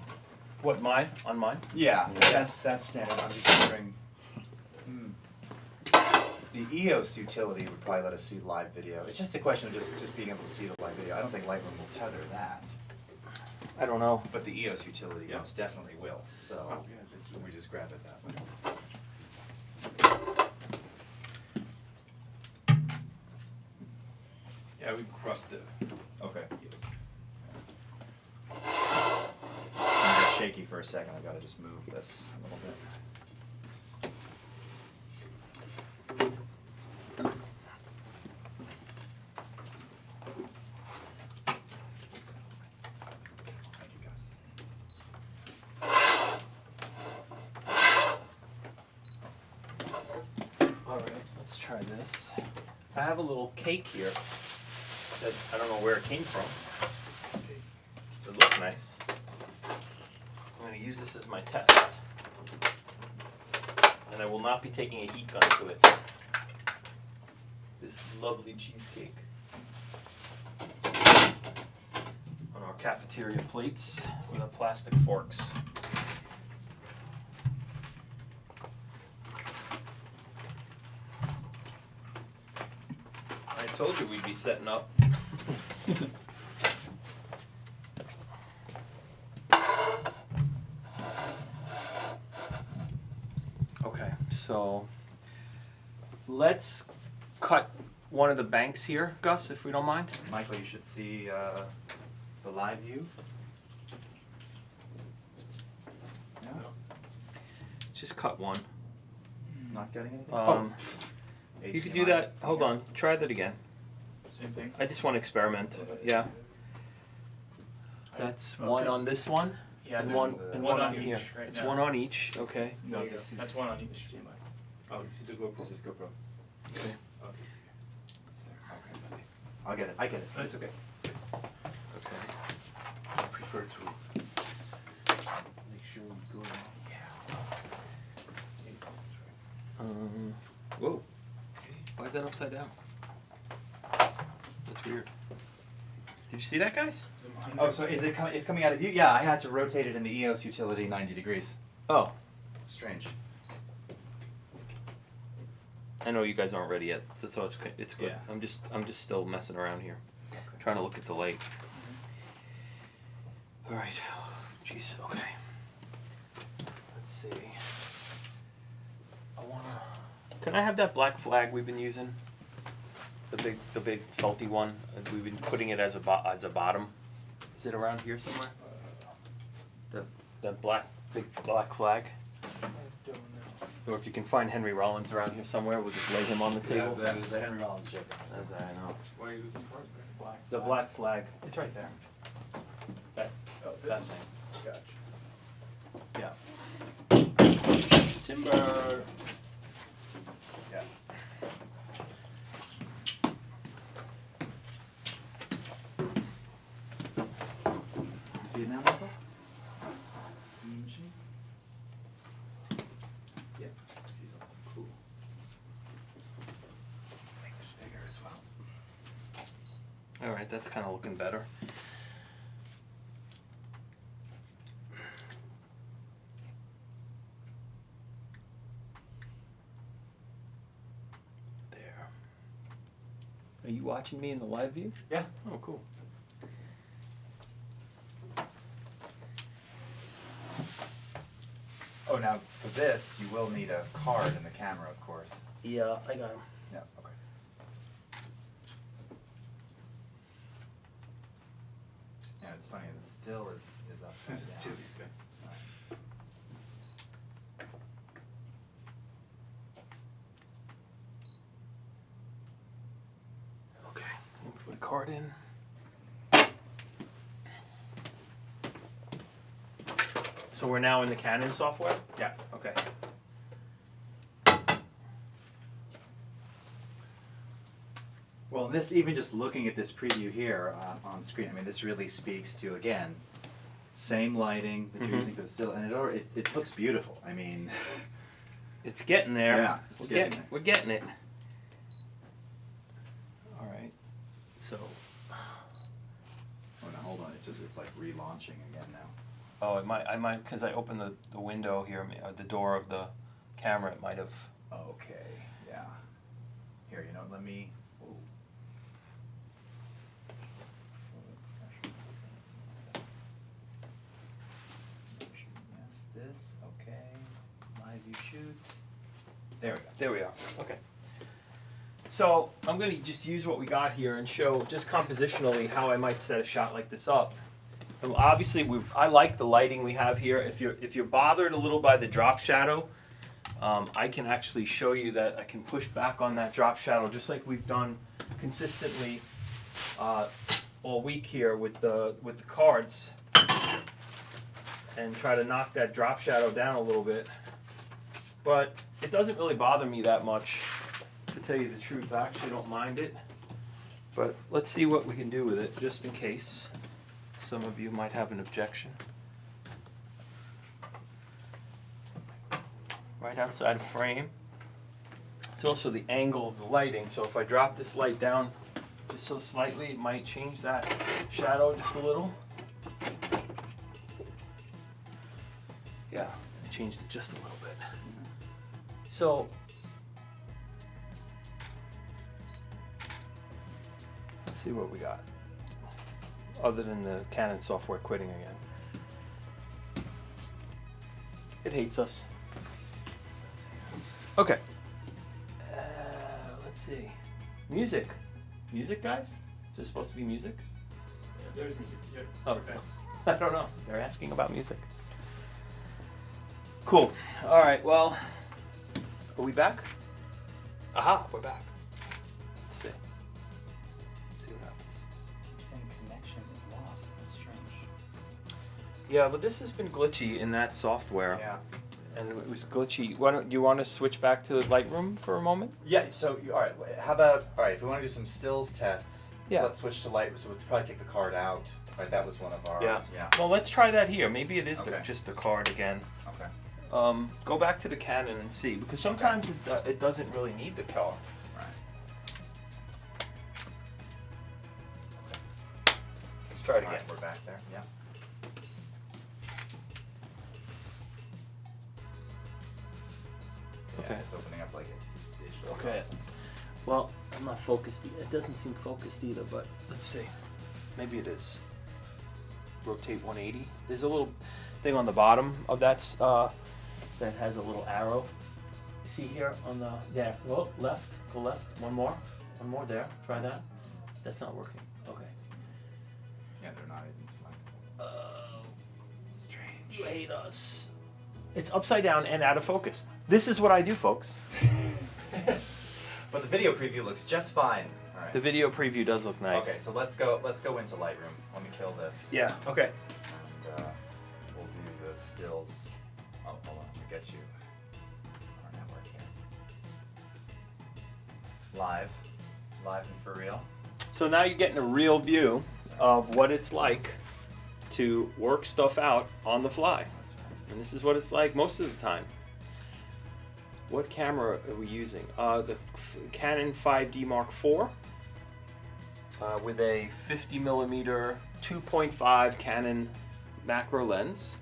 What, mine? On mine? Yeah, that's standard. I'm just wondering. The EOS utility would probably let us see live video. It's just a question of just being able to see the live video. I don't think Lightroom will tether that, I don't know. but the EOS utility Yeah. most definitely will. So Oh, yeah, just do we just grab it that way. Yeah, we cropped the. Okay. Yes. It's gonna get shaky for a second. I've got to just move this a little bit. Thank you, guys. All right, let's try this. I have a little cake here that I don't know where it came from. It looks nice. I'm going to use this as my test. And I will not be taking a heat gun to it. This lovely cheesecake. On our cafeteria plates with our plastic forks. I told you we'd be setting up. Okay, so let's cut one of the banks here, Gus, if we don't mind. Michael, you should see the live view. Yeah. Just cut one. Not getting anything. You could do that. Hold on. Try that again. Same thing. I just want to experiment. Yeah. That's one on this one. Yeah, and there's one on each here. right It's now. one on each. Okay. No, Yeah, this is. that's one on each HDMI. Oh, you see the GoPro? This is GoPro. Okay. Oh, it's here. It's there. Okay, buddy. I'll get it. I get it. It's okay. Okay. I prefer to make sure we go. Whoa. Why is that upside down? That's weird. Did you see that, guys? Oh, so is it? It's coming out of you? Yeah, I had to rotate it in the EOS utility 90 degrees. Oh. Strange. I know you guys aren't ready yet, so it's good. Yeah. I'm just still messing around here, trying to look at the light. All right. Jeez. Okay. Let's see. Can I have that black flag we've been using? The big felty one. We've been putting it as a bottom. Is it around here somewhere? That big black flag. I don't know. Or if you can find Henry Rollins around here somewhere, we'll just lay him on the table. There's a Henry Rollins joke. As I know. What are you looking for? Is that black? The black flag. It's right there. That Oh, that this. thing. Gotcha. Yeah. Timber. Yeah. You see it now, Michael? In the machine? Yeah, I see something cool. Make this bigger as well. All right, that's kind of looking better. There. Are you watching me in the live view? Yeah. Oh, cool. Oh, now for this, you will need a card in the camera, of course. Yeah, I got him. Yeah, okay. Yeah, it's funny, the still is upside down. Too easy. Okay, let me put a card in. So we're now in the Canon software? Yeah. Okay. Well, this, even just looking at this preview here on screen, I mean, this really speaks to, again, same lighting that you're using for the still, and it looks beautiful. I mean, It's getting there. Yeah, it's getting there. We're getting it. All right. So, oh no, hold on, it's like relaunching again now. oh, I might, because I opened the window here, the door of the camera, it might have. Okay, yeah. Here, you know, let me. Ooh. Yes, this. Okay. Live view shoot. There we go. There we are. Okay. So I'm going to just use what we got here and show just compositionally how I might set a shot like this up. And obviously, I like the lighting we have here. If you're bothered a little by the drop shadow, I can actually show you that I can push back on that drop shadow just like we've done consistently all week here with the cards, and try to knock that drop shadow down a little bit. But it doesn't really bother me that much, to tell you the truth. I actually don't mind it. But let's see what we can do with it, just in case some of you might have an objection. Right outside of frame. It's also the angle of the lighting, so if I drop this light down just so slightly, it might change that shadow just a little. Yeah, I changed it just a little bit. So, let's see what we got. Other than the Canon software quitting again. It hates us. Okay. Let's see. Music. Music, guys? Is there supposed to be music? Yeah, there's music. Yeah. Oh, Okay. so, I don't know. They're asking about music. Cool. All right, well, are we back? Aha, we're back. Let's see. See what happens. Saying connection is lost. That's strange. Yeah, but this has been glitchy in that software. Yeah. And it was glitchy. Do you want to switch back to Lightroom for a moment? Yeah. So, all right. How about if we want to do some stills tests? Yeah. Let's switch to Lightroom. So we'll probably take the card out. Right. That was one of our. Yeah. Yeah. Well, let's try that here. Maybe it is Okay. just the card again. Okay. Go back to the Canon and see, because sometimes it doesn't really need the card. Right. Let's try it All again. right, we're back there. Yeah. Okay. Yeah, it's opening up like it's this digital. Okay. nonsense. Well, I'm not focused. It doesn't seem focused either, but let's see. Maybe it is. Rotate 180. There's a little thing on the bottom of that that has a little arrow. You see here on the Go left. Go left. One more there. Try that. That's not working. Okay. Yeah, they're not even selectable. Strange. You hate us. It's upside down and out of focus. This is what I do, folks. But the video preview looks just fine. All right. The video preview does look nice. Okay, so let's go into Lightroom. Let me kill this. Yeah. Okay. And we'll do the stills. Oh, hold on. Let me get you. live and for real. So now you're getting a real view of what it's like to work stuff out on the fly. And this is what it's like most of the time. What camera are we using? The Canon 5D Mark IV with a 50mm 2.5 Canon macro lens.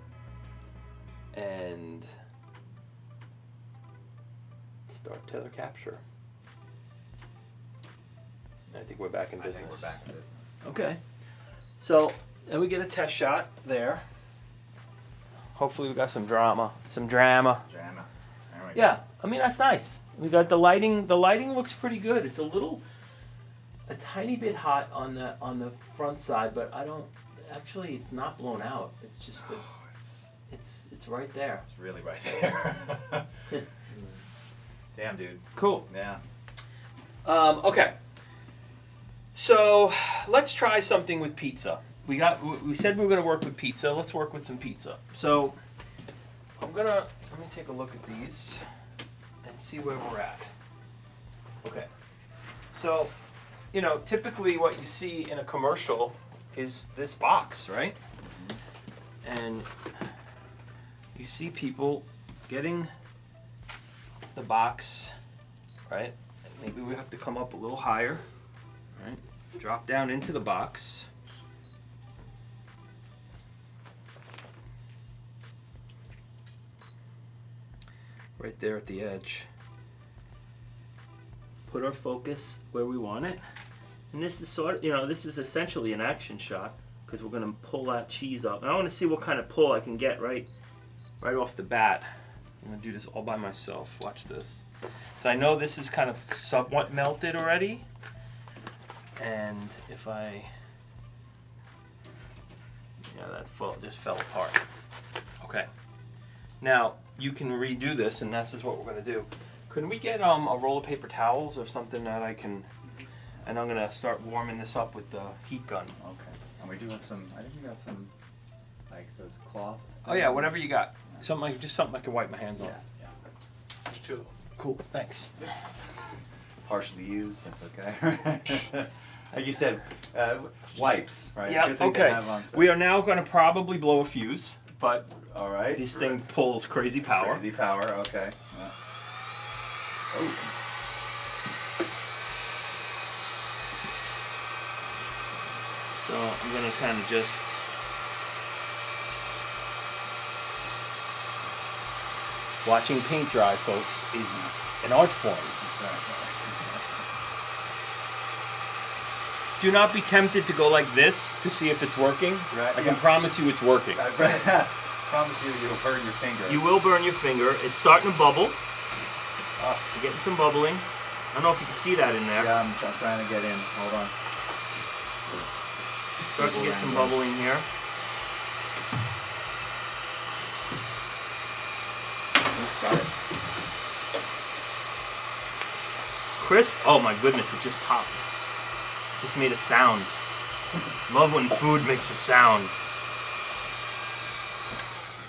And start tether capture. I think we're back in business. I think we're back in business. Okay. So, and we get a test shot there. Hopefully we got some drama. Drama. There we go. Yeah, I mean, that's nice. We got the lighting. The lighting looks pretty good. It's a tiny bit hot on the front side, but actually it's not blown out. It's just it's right there. It's really right there. Damn, dude. Cool. Yeah. Okay. So let's try something with pizza. We said we were going to work with pizza. Let's work with some pizza. So let me take a look at these and see where we're at. Okay. So, typically what you see in a commercial is this box, right? And you see people getting the box, right? Maybe we have to come up a little higher, right? Drop down into the box. Right there at the edge. Put our focus where we want it. And this is this is essentially an action shot because we're going to pull that cheese up. And I want to see what kind of pull I can get right off the bat. I'm going to do this all by myself. Watch this. So I know this is kind of somewhat melted already. And if just fell apart. Okay. Now, you can redo this, and this is what we're going to do. Couldn't we get a roll of paper towels or something that I can... And I'm going to start warming this up with the heat gun. Okay. And we do have some... I think we got some, like, those cloth... Oh, yeah, whatever you got. Something I can wipe my hands on. Yeah. Sure. Cool, thanks. Partially used, that's okay. Like you said, wipes, right? Yeah, Good thing to okay. have on set. We are now going to probably blow a fuse, but all right. This thing pulls crazy power. Crazy power, okay. Yeah. Oh. So I'm going to kind of just... Watching paint dry, folks, is an art form. That's right. Do not be tempted to go like this to see if it's working. Right. I can promise you it's working. I promise you'll burn your finger. You will burn your finger. It's starting to bubble. You're getting some bubbling. I don't know if you can see that in there. Yeah, I'm trying to get in. Hold on. Starting to get some bubbling here. Got it. Crisp? Oh my goodness, it just popped. Just made a sound. Love when food makes a sound.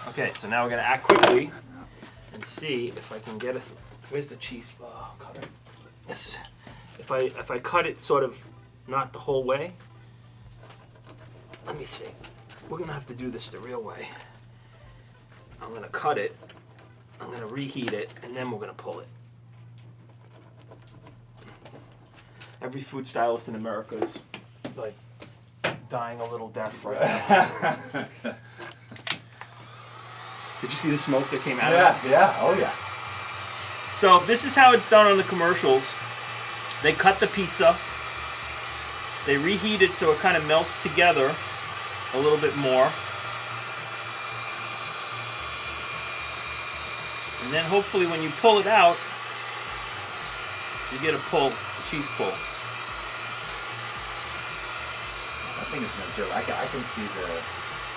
Okay, so now we're gonna act quickly and see if I can get us. Where's the cheese? Oh, cutter. Yes. If I cut it sort of not the whole way. Let me see. We're gonna have to do this the real way. I'm gonna cut it. I'm gonna reheat it, and then we're gonna pull it. Every food stylist in America is like dying a little death right now. Did you see the smoke that came out of it? Yeah, oh yeah. So this is how it's done on the commercials. They cut the pizza. They reheat it so it kind of melts together a little bit more. And then hopefully when you pull it out, you get a cheese pull. I think it's no joke. I can see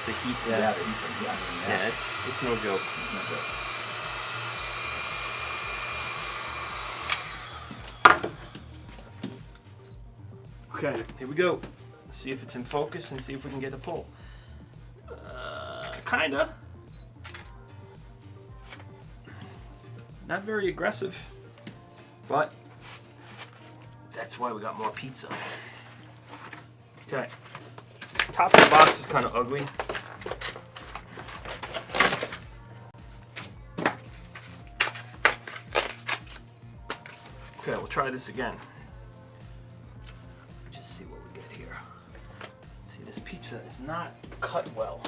The heat. the heat from here. I mean, Yeah, it's no joke. it's no joke. Okay, here we go. Let's see if it's in focus and see if we can get a pull. Kinda. Not very aggressive, but That's why we got more pizza. Okay. Top of the box is kind of ugly. Okay, we'll try this again. Just see what we get here. See, this pizza is not cut well.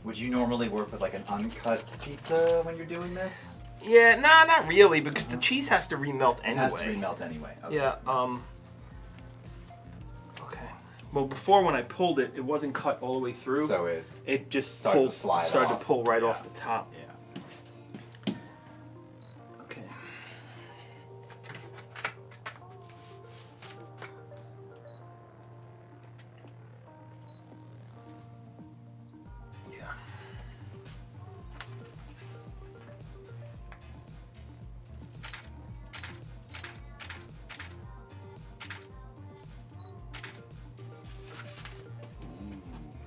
Would you normally work with like an uncut pizza when you're doing this? Yeah, nah, not really, because the cheese has to remelt anyway. It has to remelt anyway. Okay. Yeah, okay. Well, before when I pulled it, it wasn't cut all the way through. So it just started to slide started off. to pull right Yeah. off the top. Yeah. Okay. Yeah.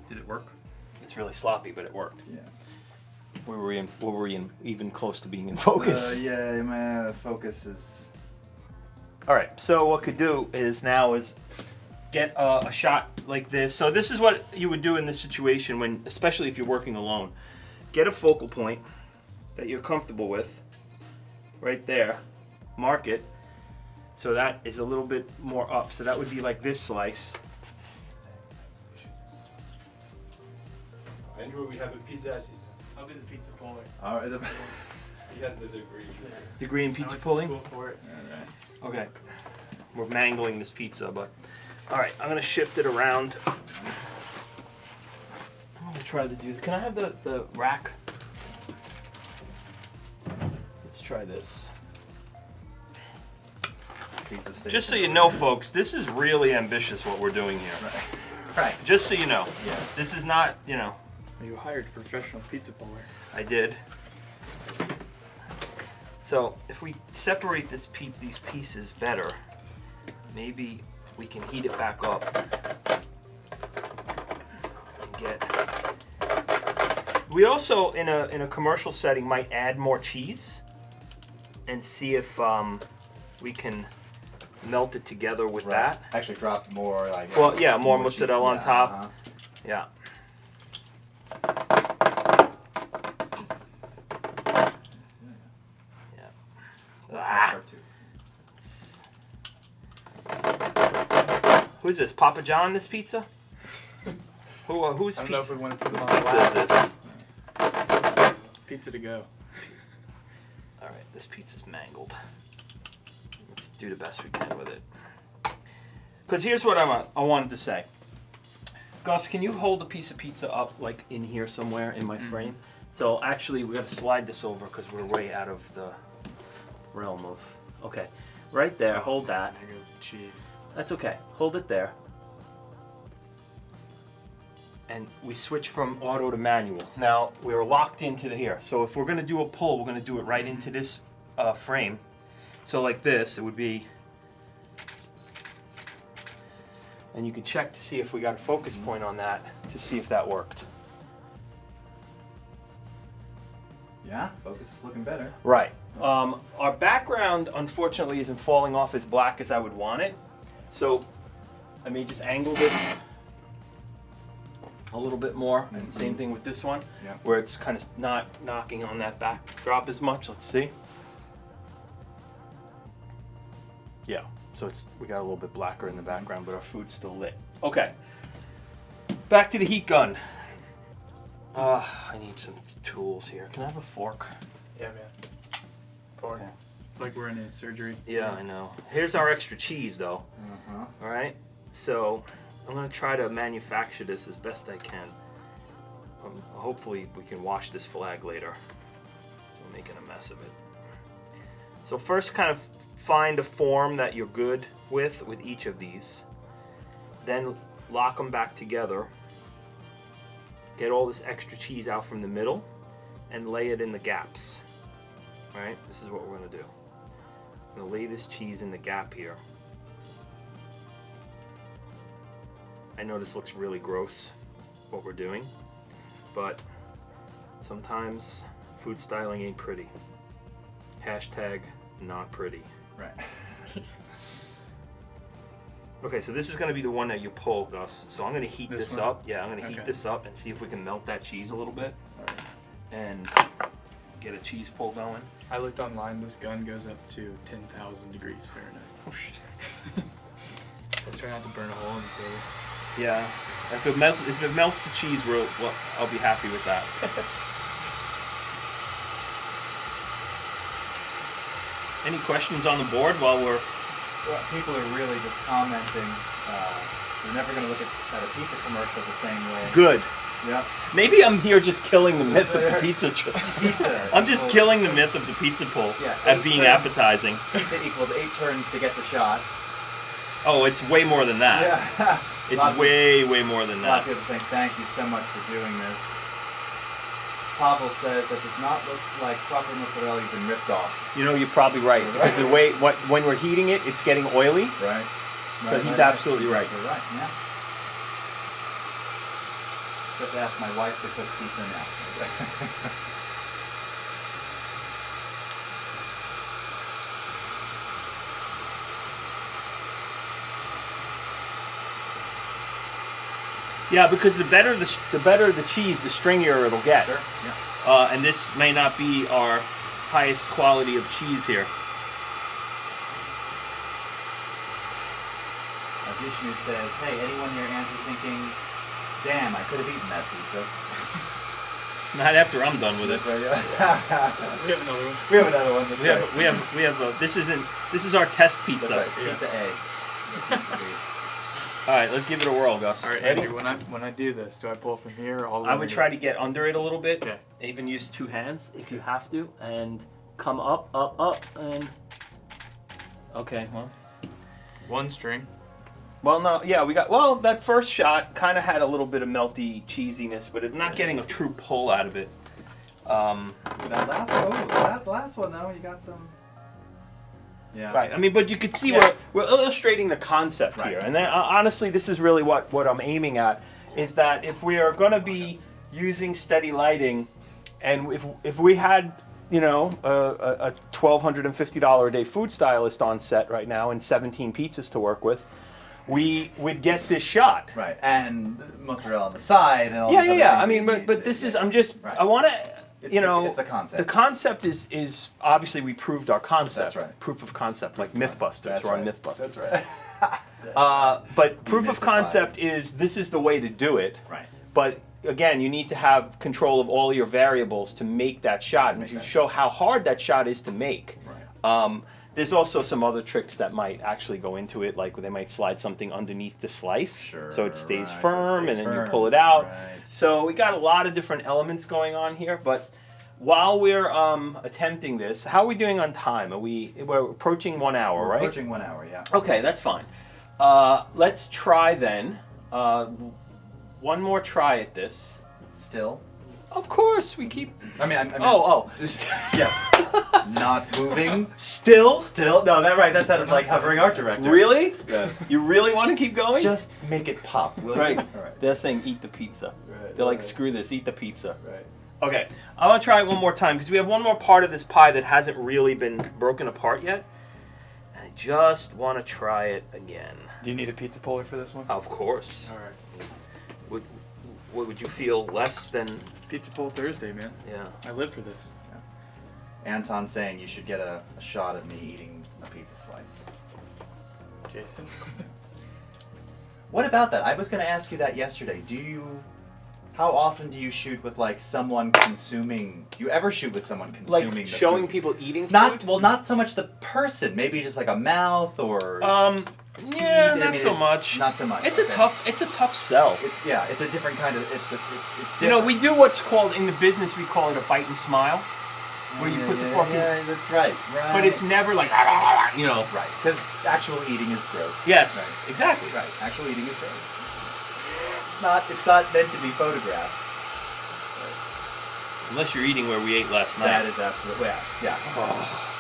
Did it work? It's really sloppy, but it worked. Yeah. Were we even close to being in focus? Yeah, my focus is. All right. So what could do is get a shot like this. So this is what you would do in this situation when, especially if you're working alone. Get a focal point that you're comfortable with, right there. Mark it. So that is a little bit more up. So that would be like this slice. And we have a pizza assistant. I'll be the pizza puller. All right. He has the degree. Degree in I pizza went to pulling. school for it. Okay. We're mangling this pizza, but all right. I'm gonna shift it around. I'm gonna try to do. Can I have the rack? Let's try this. Pizza station. Just so you know, folks, this is really ambitious what we're doing here. Right. Just so you know, Yeah. this is not, you know, You hired a professional pizza puller. I did. So if we separate these pieces better, maybe we can heat it back up and get. We also, in a commercial setting, might add more cheese and see if we can melt it together with that. Actually, drop more like. Well, yeah, more cheese. mozzarella on Yeah, top. uh-huh. Yeah. Ah. Who's this? Papa John? This pizza? Who's I don't know if pizza? we want to put Whose it on pizza is last. this? Pizza to go. All right, this pizza's mangled. Let's do the best we can with it. Because here's what I wanted to say. Gus, can you hold a piece of pizza up like in here somewhere in my frame? So actually, we got to slide this over because we're way out of the realm of. Okay, right there. Hold that. There goes the cheese. That's okay. Hold it there. And we switch from auto to manual. Now we're locked into here. So if we're going to do a pull, we're going to do it right into this frame. So like this, it would be. And you can check to see if we got a focus point on that to see if that worked. Yeah, focus is looking better. Right. Our background, unfortunately, isn't falling off as black as I would want it. So I may just angle this a little bit more. And same thing with this one, Yeah. where it's kind of not knocking on that backdrop as much. Let's see. Yeah. So we got a little bit blacker in the background, but our food's still lit. Okay. Back to the heat gun. I need some tools here. Can I have a fork? Yeah, man. Pork. Okay. It's like we're in a surgery. Yeah, I know. Here's our extra cheese, though. Uh-huh. All right. So I'm gonna try to manufacture this as best I can. Hopefully, we can wash this flag later. I'm making a mess of it. So first, kind of find a form that you're good with each of these. Then lock them back together. Get all this extra cheese out from the middle and lay it in the gaps. All right, this is what we're gonna do. I'm gonna lay this cheese in the gap here. I know this looks really gross, what we're doing, but sometimes food styling ain't pretty. Hashtag not pretty. Right. Okay, so this is going to be the one that you pull, Gus. So I'm going to heat This this one? up. Yeah, I'm going to heat Okay. this up and see if we can melt that cheese a little bit and get a cheese pull going. I looked online. This gun goes up to 10,000 degrees Fahrenheit. Oh shit. Let's try not to burn a hole in the table. Yeah. If it melts the cheese, well, I'll be happy with that. Any questions on the board while we're... Well, people are really just commenting. We're never going to look at a pizza commercial the same way. Good. Yep. Maybe I'm here just killing the myth of the pizza. Pizza. I'm just killing the myth of the pizza pull Yeah, at 8 being turns. appetizing. Pizza equals 8 turns to get the shot. Oh, it's way more than that. Yeah. It's way more than A lot of that. people saying thank you so much for doing this. Pavel says that does not look like proper mozzarella you've been ripped off. You know, you're probably right because the way when we're heating it, it's getting oily. Right. So he's absolutely right. Absolutely right. Yeah. Just ask my wife to cook pizza now. Yeah, because the better the cheese, the stringier it'll get. Sure. Yeah. And this may not be our highest quality of cheese here. Vishnu says, hey, anyone here answer thinking, damn, I could have eaten that pizza. Not after I'm done with it. That's right, yeah. We have another one. We have another one. That's We have this is our test pizza. That's right. Yeah. Pizza A. Pizza B. All right, let's give it a whirl, Gus. All right, Ready? Andrew. When I do this, do I pull from here or all the way? I would try to get under it a little bit. Okay. Even use 2 hands if you have to, and come up, and. Okay, well. one string. Well, no, yeah, we got. Well, that first shot kind of had a little bit of melty cheesiness, but it's not getting a true pull out of it. That last one though, you got some. Yeah. Right. I mean, but you could see Yeah. we're illustrating the concept Right. here, and then honestly, this is really what I'm aiming at is that if we are going to be using steady lighting, and if we had a $1,250 a day food stylist on set right now and 17 pizzas to work with, we would get this shot. Right. And mozzarella on the side and all Yeah, these yeah, other yeah. things I that mean, you need but to- this is yeah. I'm just Right. I want to It's it's the concept. The concept is obviously we proved our concept. That's right. Proof of concept, like Mythbusters. That's We're on right. Mythbusters. That's right. But proof of Demystify. concept is this is the way to do it. Right. But again, you need to have control of all your variables to make that shot and to show how hard that shot is to make. Right. There's also some other tricks that might actually go into it, like they might slide something underneath the slice Sure, so it stays right, so it firm stays and then you firm, pull it out. right. So we got a lot of different elements going on here, but while we're attempting this, how are we doing on time? We're approaching 1 hour, We're right? approaching 1 hour, yeah. Okay, that's fine. Let's try then. One more try at this. Still. Of course, we keep. I mean, yes. Not moving. Still? Still. No, that sounded like hovering art director. Really? Yeah. You really want to keep going? Just make it pop, will Right. you? All right. They're saying eat the pizza. Right, They're like, right. screw this, eat the pizza. Right. Okay, I want to try it one more time because we have one more part of this pie that hasn't really been broken apart yet. I just want to try it again. Do you need a pizza puller for this one? Of course. All right. Would you feel less than? Pizza pull Thursday, man. Yeah. I live for this. Anton saying you should get a shot of me eating a pizza slice. Jason. What about that? I was going to ask you that yesterday. How often do you shoot with like someone consuming? Do you ever shoot with someone consuming? Like the showing food? people eating food? Not so much the person. Maybe just like a mouth or. Yeah, I not mean, so much. Not so much. It's okay. a tough sell. It's a different kind of. It's You know, we do what's called in the business we call it a bite and smile, where you put the fork in. Yeah, that's right. Right. But it's never like you know. right because actual eating is gross. Yes, Right. exactly. Right. Actual eating is gross. It's not meant to be photographed. Unless you're eating where we ate last night. That is absolutely yeah.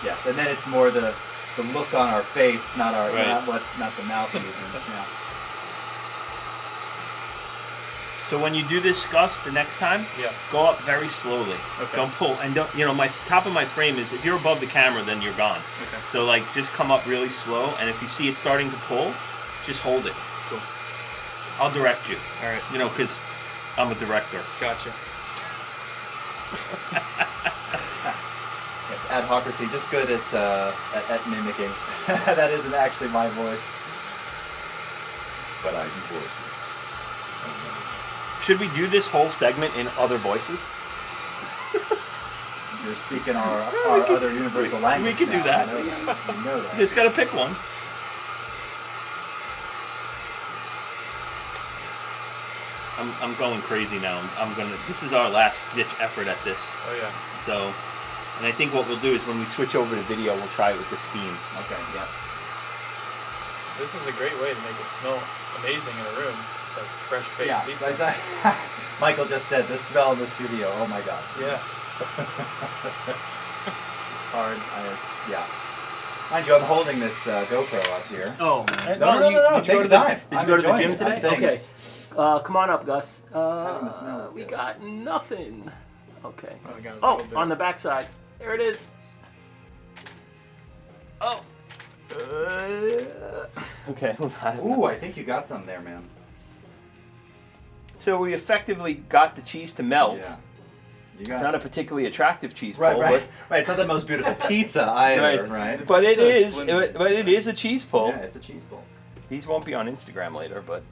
Yes, and then it's more the look on our face, not our Right. not the mouth movements. Yeah. So when you do this, Gus, the next time, go up very slowly. Okay. Don't pull, and don't. You know, my top of my frame is if you're above the camera, then you're gone. Okay. So like, just come up really slow, and if you see it starting to pull, just hold it. Cool. I'll direct you. All right. You know, because I'm a director. Gotcha. Yes, adhocracy, just good at mimicking. That isn't actually my voice. But I do voices. Should we do this whole segment in other voices? You're speaking our other universal language. We could do now. that. You know that. Just gotta pick one. I'm going crazy now. This is our last ditch effort at this. Oh yeah. So, and I think what we'll do is when we switch over to video, we'll try it with the steam. Okay, yeah. This is a great way to make it smell amazing in a room. It's like fresh baked Yeah, pizza. Michael just said the smell in the studio. Oh my god. Yeah. It's hard. Yeah. Mind you, I'm holding this GoPro up here. Oh, No. Take your time. Did you go to the gym today? I'm saying Okay. it's- Come on up, Gus. Having the smell is We good. got nothing. Okay. Oh, we got a Oh, little bit. on the backside. There it is. Oh. Okay. Ooh, I think you got some there, man. So we effectively got the cheese to melt. Yeah. You It's got not a particularly attractive cheese right, pull, right. It's not the most beautiful pizza either, right? but it It's is. flimsy. But it is a cheese pull. Yeah, it's a cheese pull. These won't be on Instagram later, but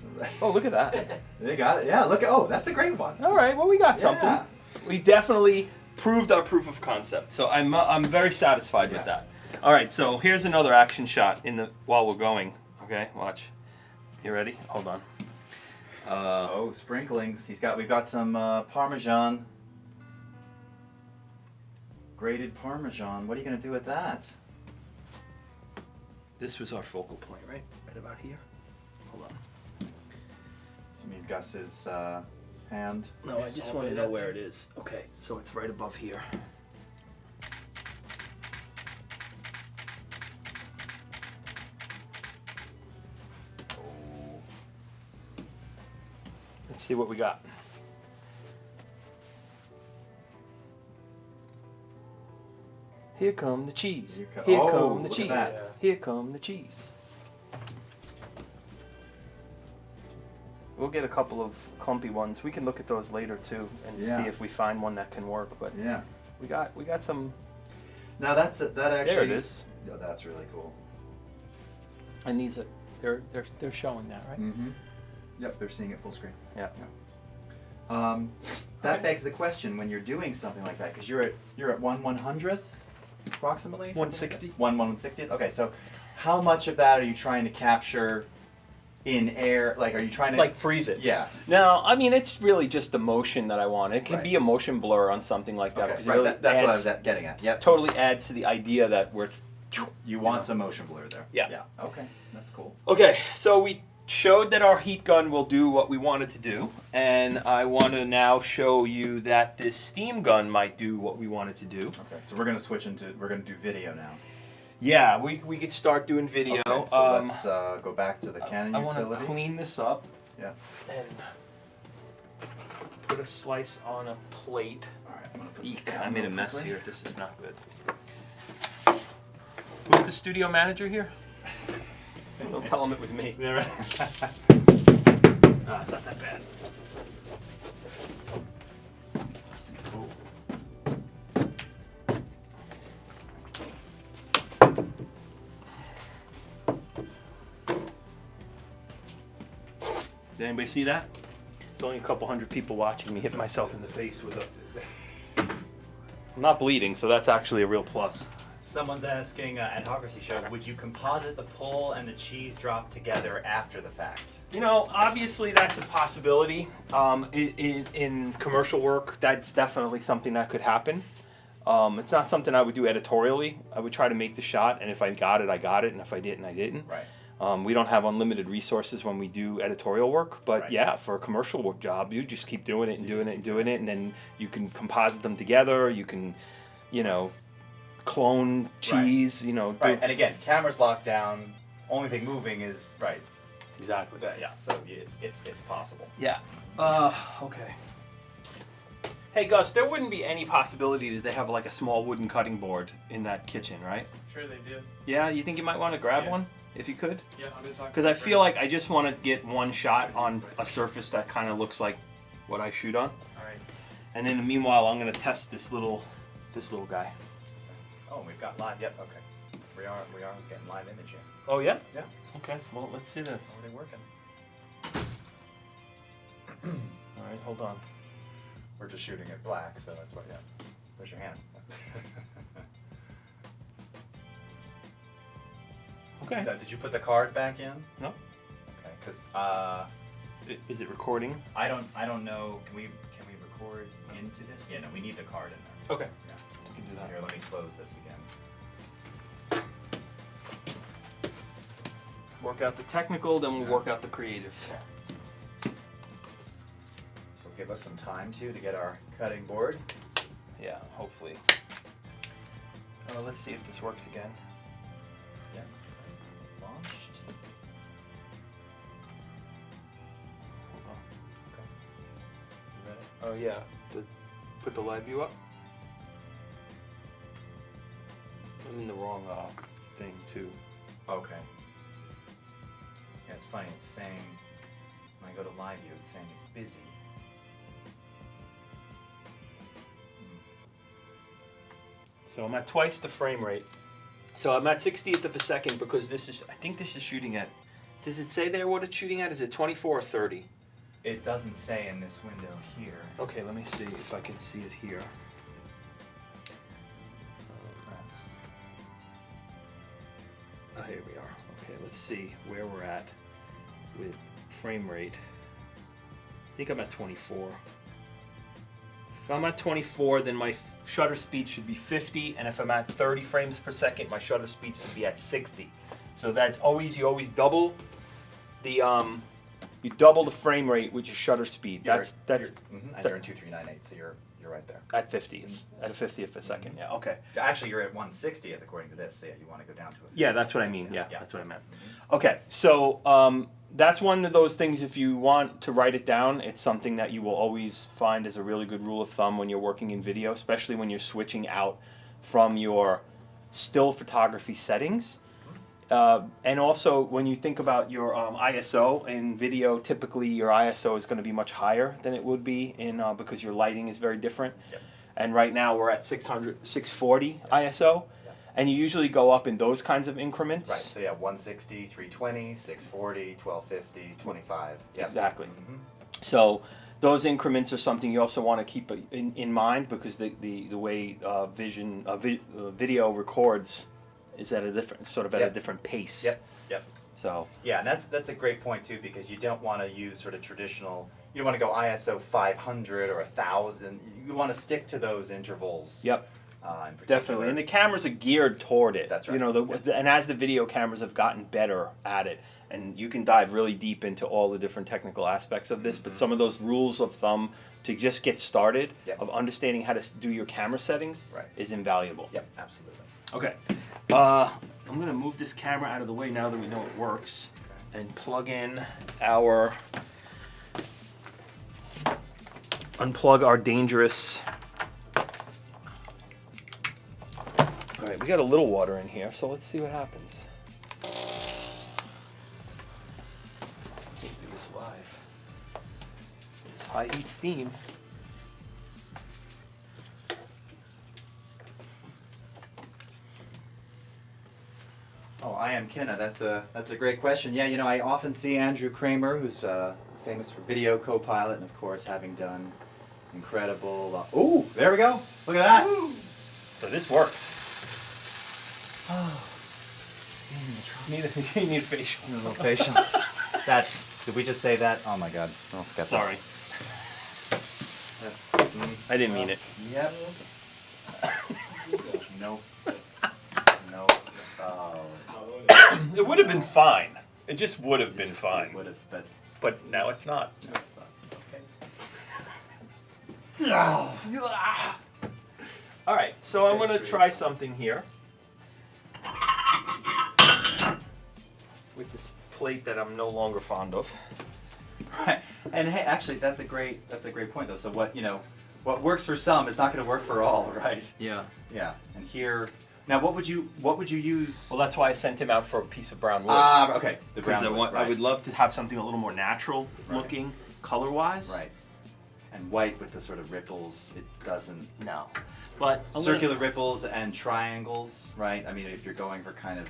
oh, look at that. They got it. Yeah, look. Oh, that's a great one. All right, well we got something. Yeah. We definitely proved our proof of concept. So I'm very satisfied with Yeah. that. All right, so here's another action shot while we're going. Okay, watch. You ready? Hold on. Oh, sprinklings. We've got some Parmesan. Grated Parmesan. What are you gonna do with that? This was our focal point, right? Right about here. Hold on. You mean Gus's hand? No, I just want to know where it is. Okay, so it's right above here. Let's see what we got. Here come the cheese. Here Oh, come the look at cheese. that. Here come the cheese. We'll get a couple of clumpy ones. We can look at those later too and Yeah. see if we find one that can work. But Yeah. we got some. Now that actually. There it is. Oh, that's really cool. And these are they're showing that, right? Mm-hmm. Yep, they're seeing it full screen. Yeah. That begs the question when you're doing something like that, because you're at 1/100th approximately. 1/60. 1/160th. Okay, so how much of that are you trying to capture in air? Like, are you trying to Like freeze it. Yeah. No, I mean it's really just the motion that I want. It can Right. be a motion blur on something like that Okay. because it Right. really That's what I adds- was getting at. Yep. totally adds to the idea that we're. You want some motion blur there. Yeah. Yeah. Okay. That's cool. Okay, so we showed that our heat gun will do what we wanted to do, and I want to now show you that this steam gun might do what we wanted to do. Okay. So we're gonna we're gonna do video now. Yeah, we could start doing video. Okay, so let's go back to the Canon I want to utility. clean this up Yeah. and put a slice on a plate. All right. I'm gonna put this Eek, down I made a real mess quickly. here. This is not good. Who's the studio manager here? Don't tell him it was me. Yeah, right. Ah, it's not that bad. Did anybody see that? It's only a couple hundred people watching me hit myself in the face with a... I'm not bleeding, so that's actually a real plus. Someone's asking at Adhocracy Show, would you composite the pull and the cheese drop together after the fact? You know, obviously that's a possibility. In commercial work, that's definitely something that could happen. It's not something I would do editorially. I would try to make the shot, and if I got it, I got it, and if I didn't, I didn't. Right. We don't have unlimited resources when we do editorial work, but Right. yeah, for a commercial work job, you just keep doing it and doing it and doing it, and then you can composite them together. You can, you know, clone cheese. You know, Right, do, and again, camera's locked down. Only thing moving is right. exactly. Yeah, so it's possible. Yeah. Okay. Hey Gus, there wouldn't be any possibility that they have like a small wooden cutting board in that kitchen, right? Sure they do. Yeah, you think you might want to grab Yeah. one if you could? Yeah, I'm gonna talk. Because I feel like I just want to get one shot on a surface that kind of looks like what I shoot on, All right. and in the meanwhile, I'm gonna test this little guy. Oh, we've got live. Yep. Okay. We are getting live image here. Oh yeah? Yeah. Okay. Well, let's see this. Already working. All right, hold on. We're just shooting it black, so that's what. Yeah. Where's your hand? Okay. Did you put the card back in? No. Okay. Because Is it recording? I don't know. Can we record into this? Yeah. No. We need the card in there. Okay. Yeah. We can do that. Here, let me close this again. Work out the technical, then we'll work out the creative. So give us some time to get our cutting board. Yeah, hopefully. Let's see if this works again. Yeah. Launched. Hold on. Okay. You ready? Oh yeah. Put the live view up. I'm in the wrong thing too. Okay. Yeah, it's funny. It's saying when I go to live view, it's saying it's busy. So I'm at twice the frame rate. So I'm at 60th of a second because I think this is shooting at, does it say there what it's shooting at? Is it 24 or 30? It doesn't say in this window here. Okay, let me see if I can see it here. Oh, here we are. Okay, let's see where we're at with frame rate. I think I'm at 24. If I'm at 24, then my shutter speed should be 50, and if I'm at 30 frames per second, my shutter speed should be at 60. So that's always, you always double the frame rate with your shutter speed. And That's you're in 2398, so you're right there. at 50, at a 50th of a second. Yeah. Okay. Actually, you're at 160th according to this. So yeah, you want to go down to it. Yeah, that's what I mean. Yeah, Yeah. that's what I meant. Okay, so that's one of those things. If you want to write it down, it's something that you will always find as a really good rule of thumb when you're working in video, especially when you're switching out from your still photography settings. And also, when you think about your ISO in video, typically your ISO is going to be much higher than it would be in because your lighting is very different. Yep. And right now we're at 640 ISO, and you usually go up in those kinds of increments. Right. So yeah, 160, 320, 640, 1250, 25. Yep. Exactly. Mhm. So those increments are something you also want to keep in mind because the way video records is at a different at a different pace. Yep. Yep. So Yeah, and that's a great point too, because you don't want to use sort of traditional. You don't want to go ISO 500 or 1000. You want to stick to those intervals. yep, In particular. definitely. And the cameras are geared toward it. That's right. You know, and as the video cameras have gotten better at it, and you can dive really deep into all the different technical aspects of this, but some of those rules of thumb to just get started Yep. of understanding how to do your camera settings Right. is invaluable. Yep, absolutely. Okay. I'm going to move this camera out of the way now that we know it works and plug in unplug our dangerous. All right, we got a little water in here, so let's see what happens. Do this live. It's high heat steam. Oh, I am Kenna. That's a great question. Yeah, I often see Andrew Kramer, who's famous for Video Copilot, and of course having done incredible. Oh, there we go. Look at that. So this works. You need a facial. A little facial. Did we just say that? Oh my God. Oh, forgot Sorry. I didn't mean it. Yep. Nope. Oh. It would have been fine. It just would have been fine. Would have, But now it's not. no, it's not. Okay. All right, so I'm going to try something here with this plate that I'm no longer fond of. And hey, actually, that's a great point though. So what works for some is not going to work for all, right? Yeah. Yeah. And here, now what would you use? Well, that's why I sent him out for a piece of brown wood. Okay. The Because brown wood, I would love to have something a little more natural looking, color-wise. Right. And white with the sort of ripples, it doesn't. No. But Circular ripples and triangles, right? I mean, if you're going for kind of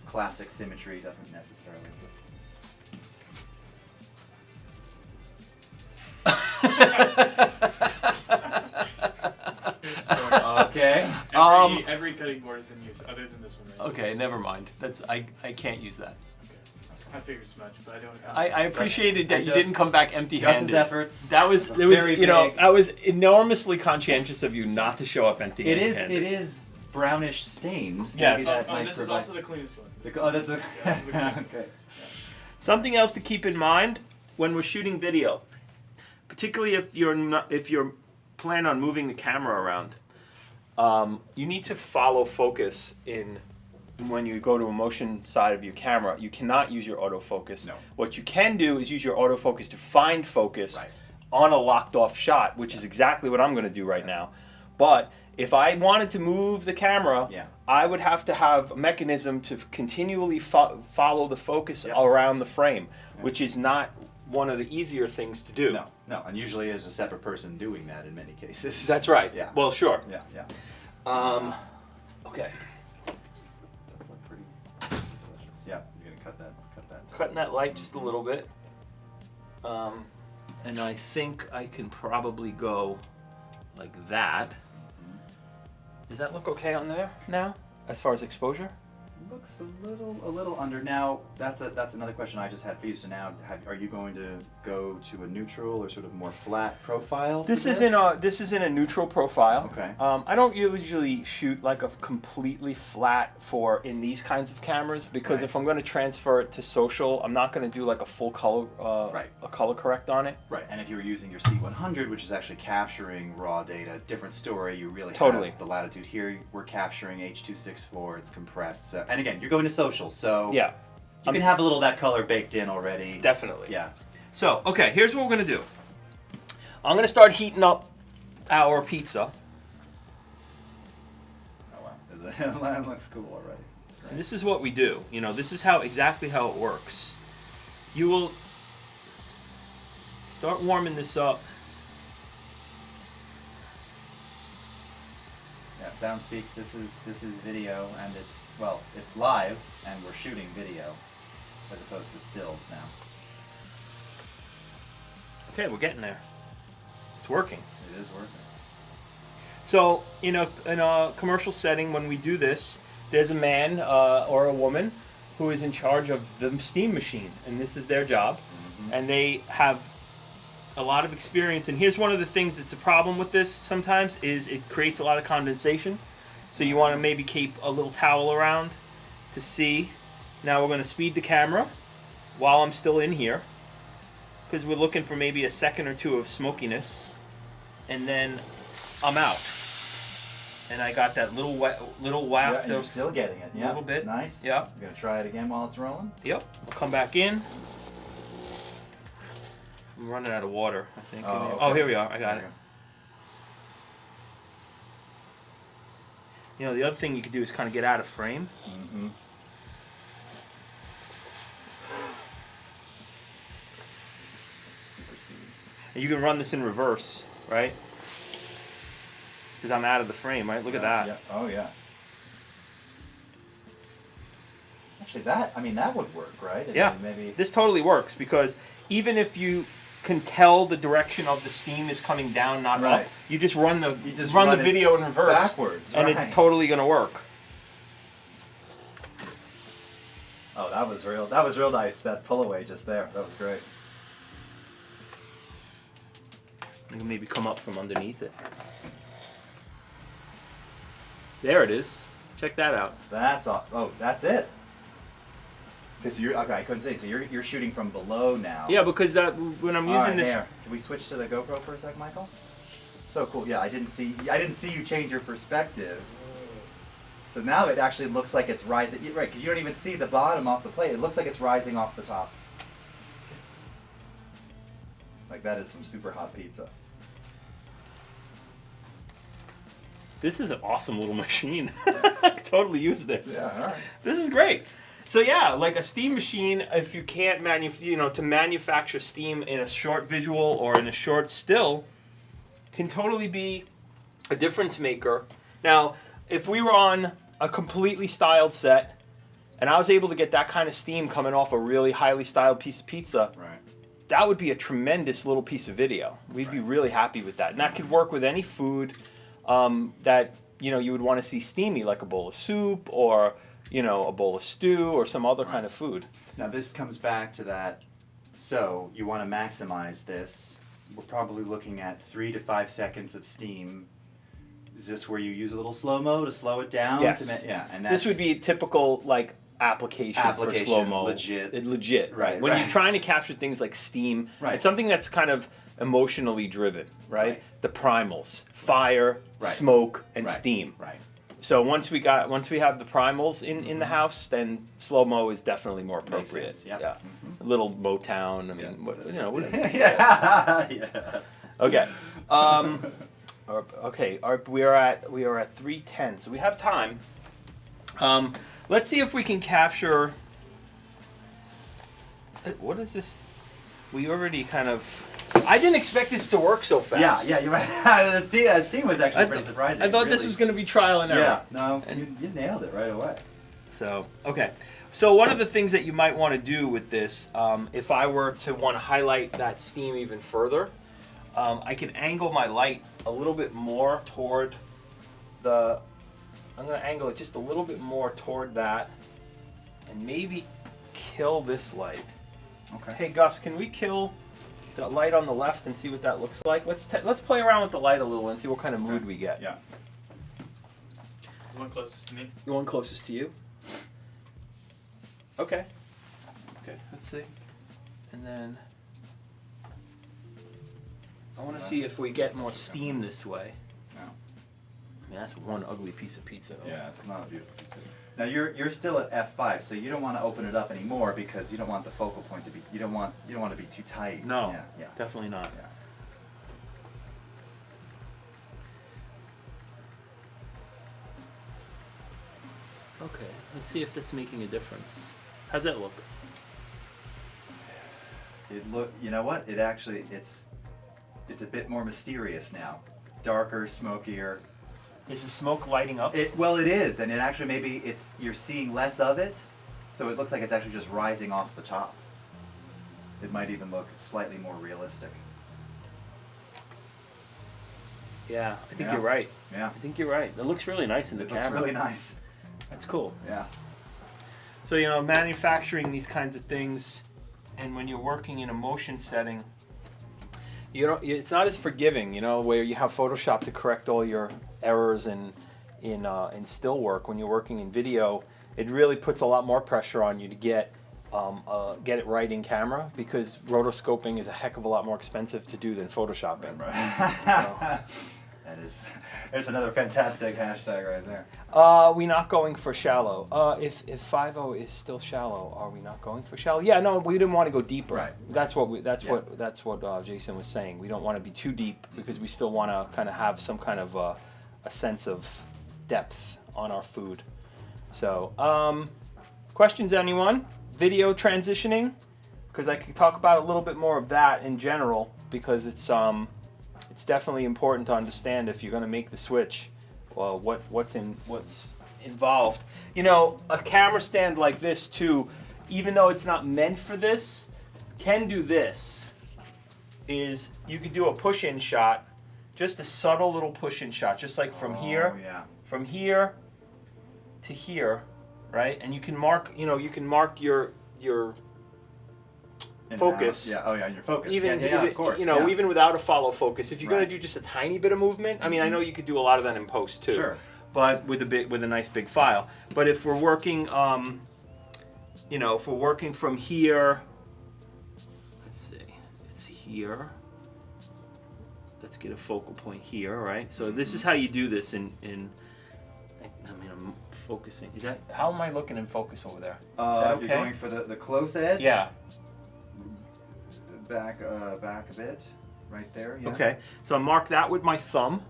classic symmetry, doesn't necessarily. Okay. Every cutting board is in use, other than this one. Right? Okay, never mind. That's I can't use that. I figured as much, but I don't. I appreciated that you didn't come back empty-handed. Gus's efforts. That was I was enormously conscientious of you not to show up empty-handed. It is brownish stain. Yes. This is also the cleanest one. That's a, okay. Something else to keep in mind when we're shooting video, particularly if you're plan on moving the camera around, you need to follow focus in. When you go to a motion side of your camera, you cannot use your autofocus. No. What you can do is use your autofocus to find focus on a locked off shot, which is exactly what I'm going to do right now. But if I wanted to move the camera, I would have to have a mechanism to continually follow the focus around the frame, which is not one of the easier things to do. No, and usually there's a separate person doing that in many cases. That's right. Yeah. Well, sure. Yeah. Okay. Does look pretty delicious. Yeah, you're gonna cut that. Cutting that light just a little bit. And I think I can probably go like that. Does that look okay on there now, as far as exposure? Looks a little under. Now that's another question I just had for you. So now, are you going to go to a neutral or sort of more flat profile? This is in a neutral profile. Okay. I don't usually shoot like a completely flat in these kinds of cameras because if I'm going to transfer it to social, I'm not going to do like a full color a color correct on it. Right. And if you were using your C100, which is actually capturing raw data, different story. You really have the latitude here. We're capturing H.264. It's compressed. So, and again, you're going to social, so you can have a little of that color baked in already. Definitely. Yeah. So, okay, here's what we're going to do. I'm going to start heating up our pizza. Oh, wow. That looks cool already. And this is what we do. This is exactly how it works. You will start warming this up. Yeah, sound speaks. This is video, and it's live, and we're shooting video as opposed to stills now. Okay, we're getting there. It's working. It is working. So in a commercial setting, when we do this, there's a man or a woman who is in charge of the steam machine, and this is their job, and they have a lot of experience. And here's one of the things that's a problem with this sometimes is it creates a lot of condensation. So you want to maybe keep a little towel around to see. Now we're going to speed the camera while I'm still in here because we're looking for maybe a second or two of smokiness, and then I'm out. And I got that little waft and you're still getting it. A little bit. Nice. Yep. You're gonna try it again while it's rolling. Yep. I'll come back in. I'm running out of water, I think. Oh, here we are. I got it. The other thing you could do is kind of get out of frame. Mm-hmm. Super steamy. And you can run this in reverse, right? Because I'm out of the frame, right? Look at that. Yeah. Oh, yeah. Actually, that would work, right? Yeah. Maybe. This totally works because even if you can tell the direction of the steam is coming down, not up, you just run the video in reverse backwards, and it's totally going to work. Oh, that was real nice. That pull away just there. That was great. You can maybe come up from underneath it. There it is. Check that out. That's it. Because I couldn't see. So you're shooting from below now. Yeah, because when I'm using this. Can we switch to the GoPro for a sec, Michael? So cool. Yeah, I didn't see you change your perspective. So now it actually looks like it's rising. Right, because you don't even see the bottom off the plate. It looks like it's rising off the top. Like that is some super hot pizza. This is an awesome little machine. I could totally use this. Yeah, all right. This is great. So yeah, like a steam machine, if you can't to manufacture steam in a short visual or in a short still, can totally be a difference maker. Now, if we were on a completely styled set, and I was able to get that kind of steam coming off a really highly styled piece of pizza, Right. that would be a tremendous little piece of video. We'd be really happy with that. And that could work with any food that you would want to see steamy, like a bowl of soup or a bowl of stew or some other kind of food. Now this comes back to that. So you want to maximize this. We're probably looking at 3 to 5 seconds of steam. Is this where you use a little slow-mo to slow it down? Yes. Yeah, and that's, This would be a typical application for slow-mo. Legit. Right. When you're trying to capture things like steam, Right. it's something that's kind of emotionally driven, right? Right. The primals, fire, Right. smoke, and Right. steam. Right. So once we have the primals in the house, then slow-mo is definitely more Makes appropriate. sense, yep. Yeah. Mhm. A little Motown, I mean, Yeah, whatever. yeah. Yeah. Okay. We are at 3:10, so we have time. Let's see if we can capture. What is this? We already kind of. I didn't expect this to work so fast. Yeah, the steam was actually pretty surprising. I thought this really. was going to be trial and error. Yeah, no, you nailed it right away. So, okay. So one of the things that you might want to do with this, if I were to want to highlight that steam even further, I can angle my light a little bit more toward the... I'm going to angle it just a little bit more toward that and maybe kill this light. Okay. Hey, Gus, can we kill the light on the left and see what that looks like? Let's play around with the light a little and see what kind of mood we get. Yeah. The one closest to me. The one closest to you? Okay. Okay, let's see. And then I want to see if we get more steam this way. No. I mean, that's one ugly piece of pizza. Yeah, it's not a beautiful piece of pizza. Now you're still at F5, so you don't want to open it up anymore because you don't want the focal point to be. You don't want to be too tight. No, Yeah. definitely not. Yeah. Okay, let's see if that's making a difference. How's that look? You know what? It actually it's a bit more mysterious now. It's darker, smokier. Is the smoke lighting up? It is, and it actually maybe you're seeing less of it, so it looks like it's actually just rising off the top. It might even look slightly more realistic. Yeah, I think Yeah. you're right. Yeah. I think you're right. It looks really nice in the It camera. looks really nice. That's cool. Yeah. So, manufacturing these kinds of things, and when you're working in a motion setting, it's not as forgiving, where you have Photoshop to correct all your errors in still work. When you're working in video, it really puts a lot more pressure on you to get it right in camera, because rotoscoping is a heck of a lot more expensive to do than photoshopping. Right. There's another fantastic hashtag right there. We not going for shallow. If 5.0 is still shallow, are we not going for shallow? Yeah, no, we didn't want to go deeper. Right. That's what Jason was saying. We don't want to be too deep because we still want to kind of have some kind of a sense of depth on our food. So, questions, anyone? Video transitioning, because I could talk about a little bit more of that in general, because it's definitely important to understand if you're going to make the switch. Well, what's involved? A camera stand like this too, even though it's not meant for this, can do this. Is you could do a push-in shot, just a subtle little push-in shot, just like from here to here, right? And you can mark, your In focus. and out. Yeah. Oh yeah, your focus. Even, of course. even without a follow focus, if you're Right. going to do just a tiny bit of movement, I mean, I know you could do a lot of that in post too. Sure. But with a nice big file. But if we're working, if we're working from here, let's see, it's here. Let's get a focal point here, right? So this is how you do this I'm focusing. How am I looking in focus over there? Is that okay? You're going for the close edge? Yeah. back a bit, right there. Yeah. Okay, so I mark that with my thumb,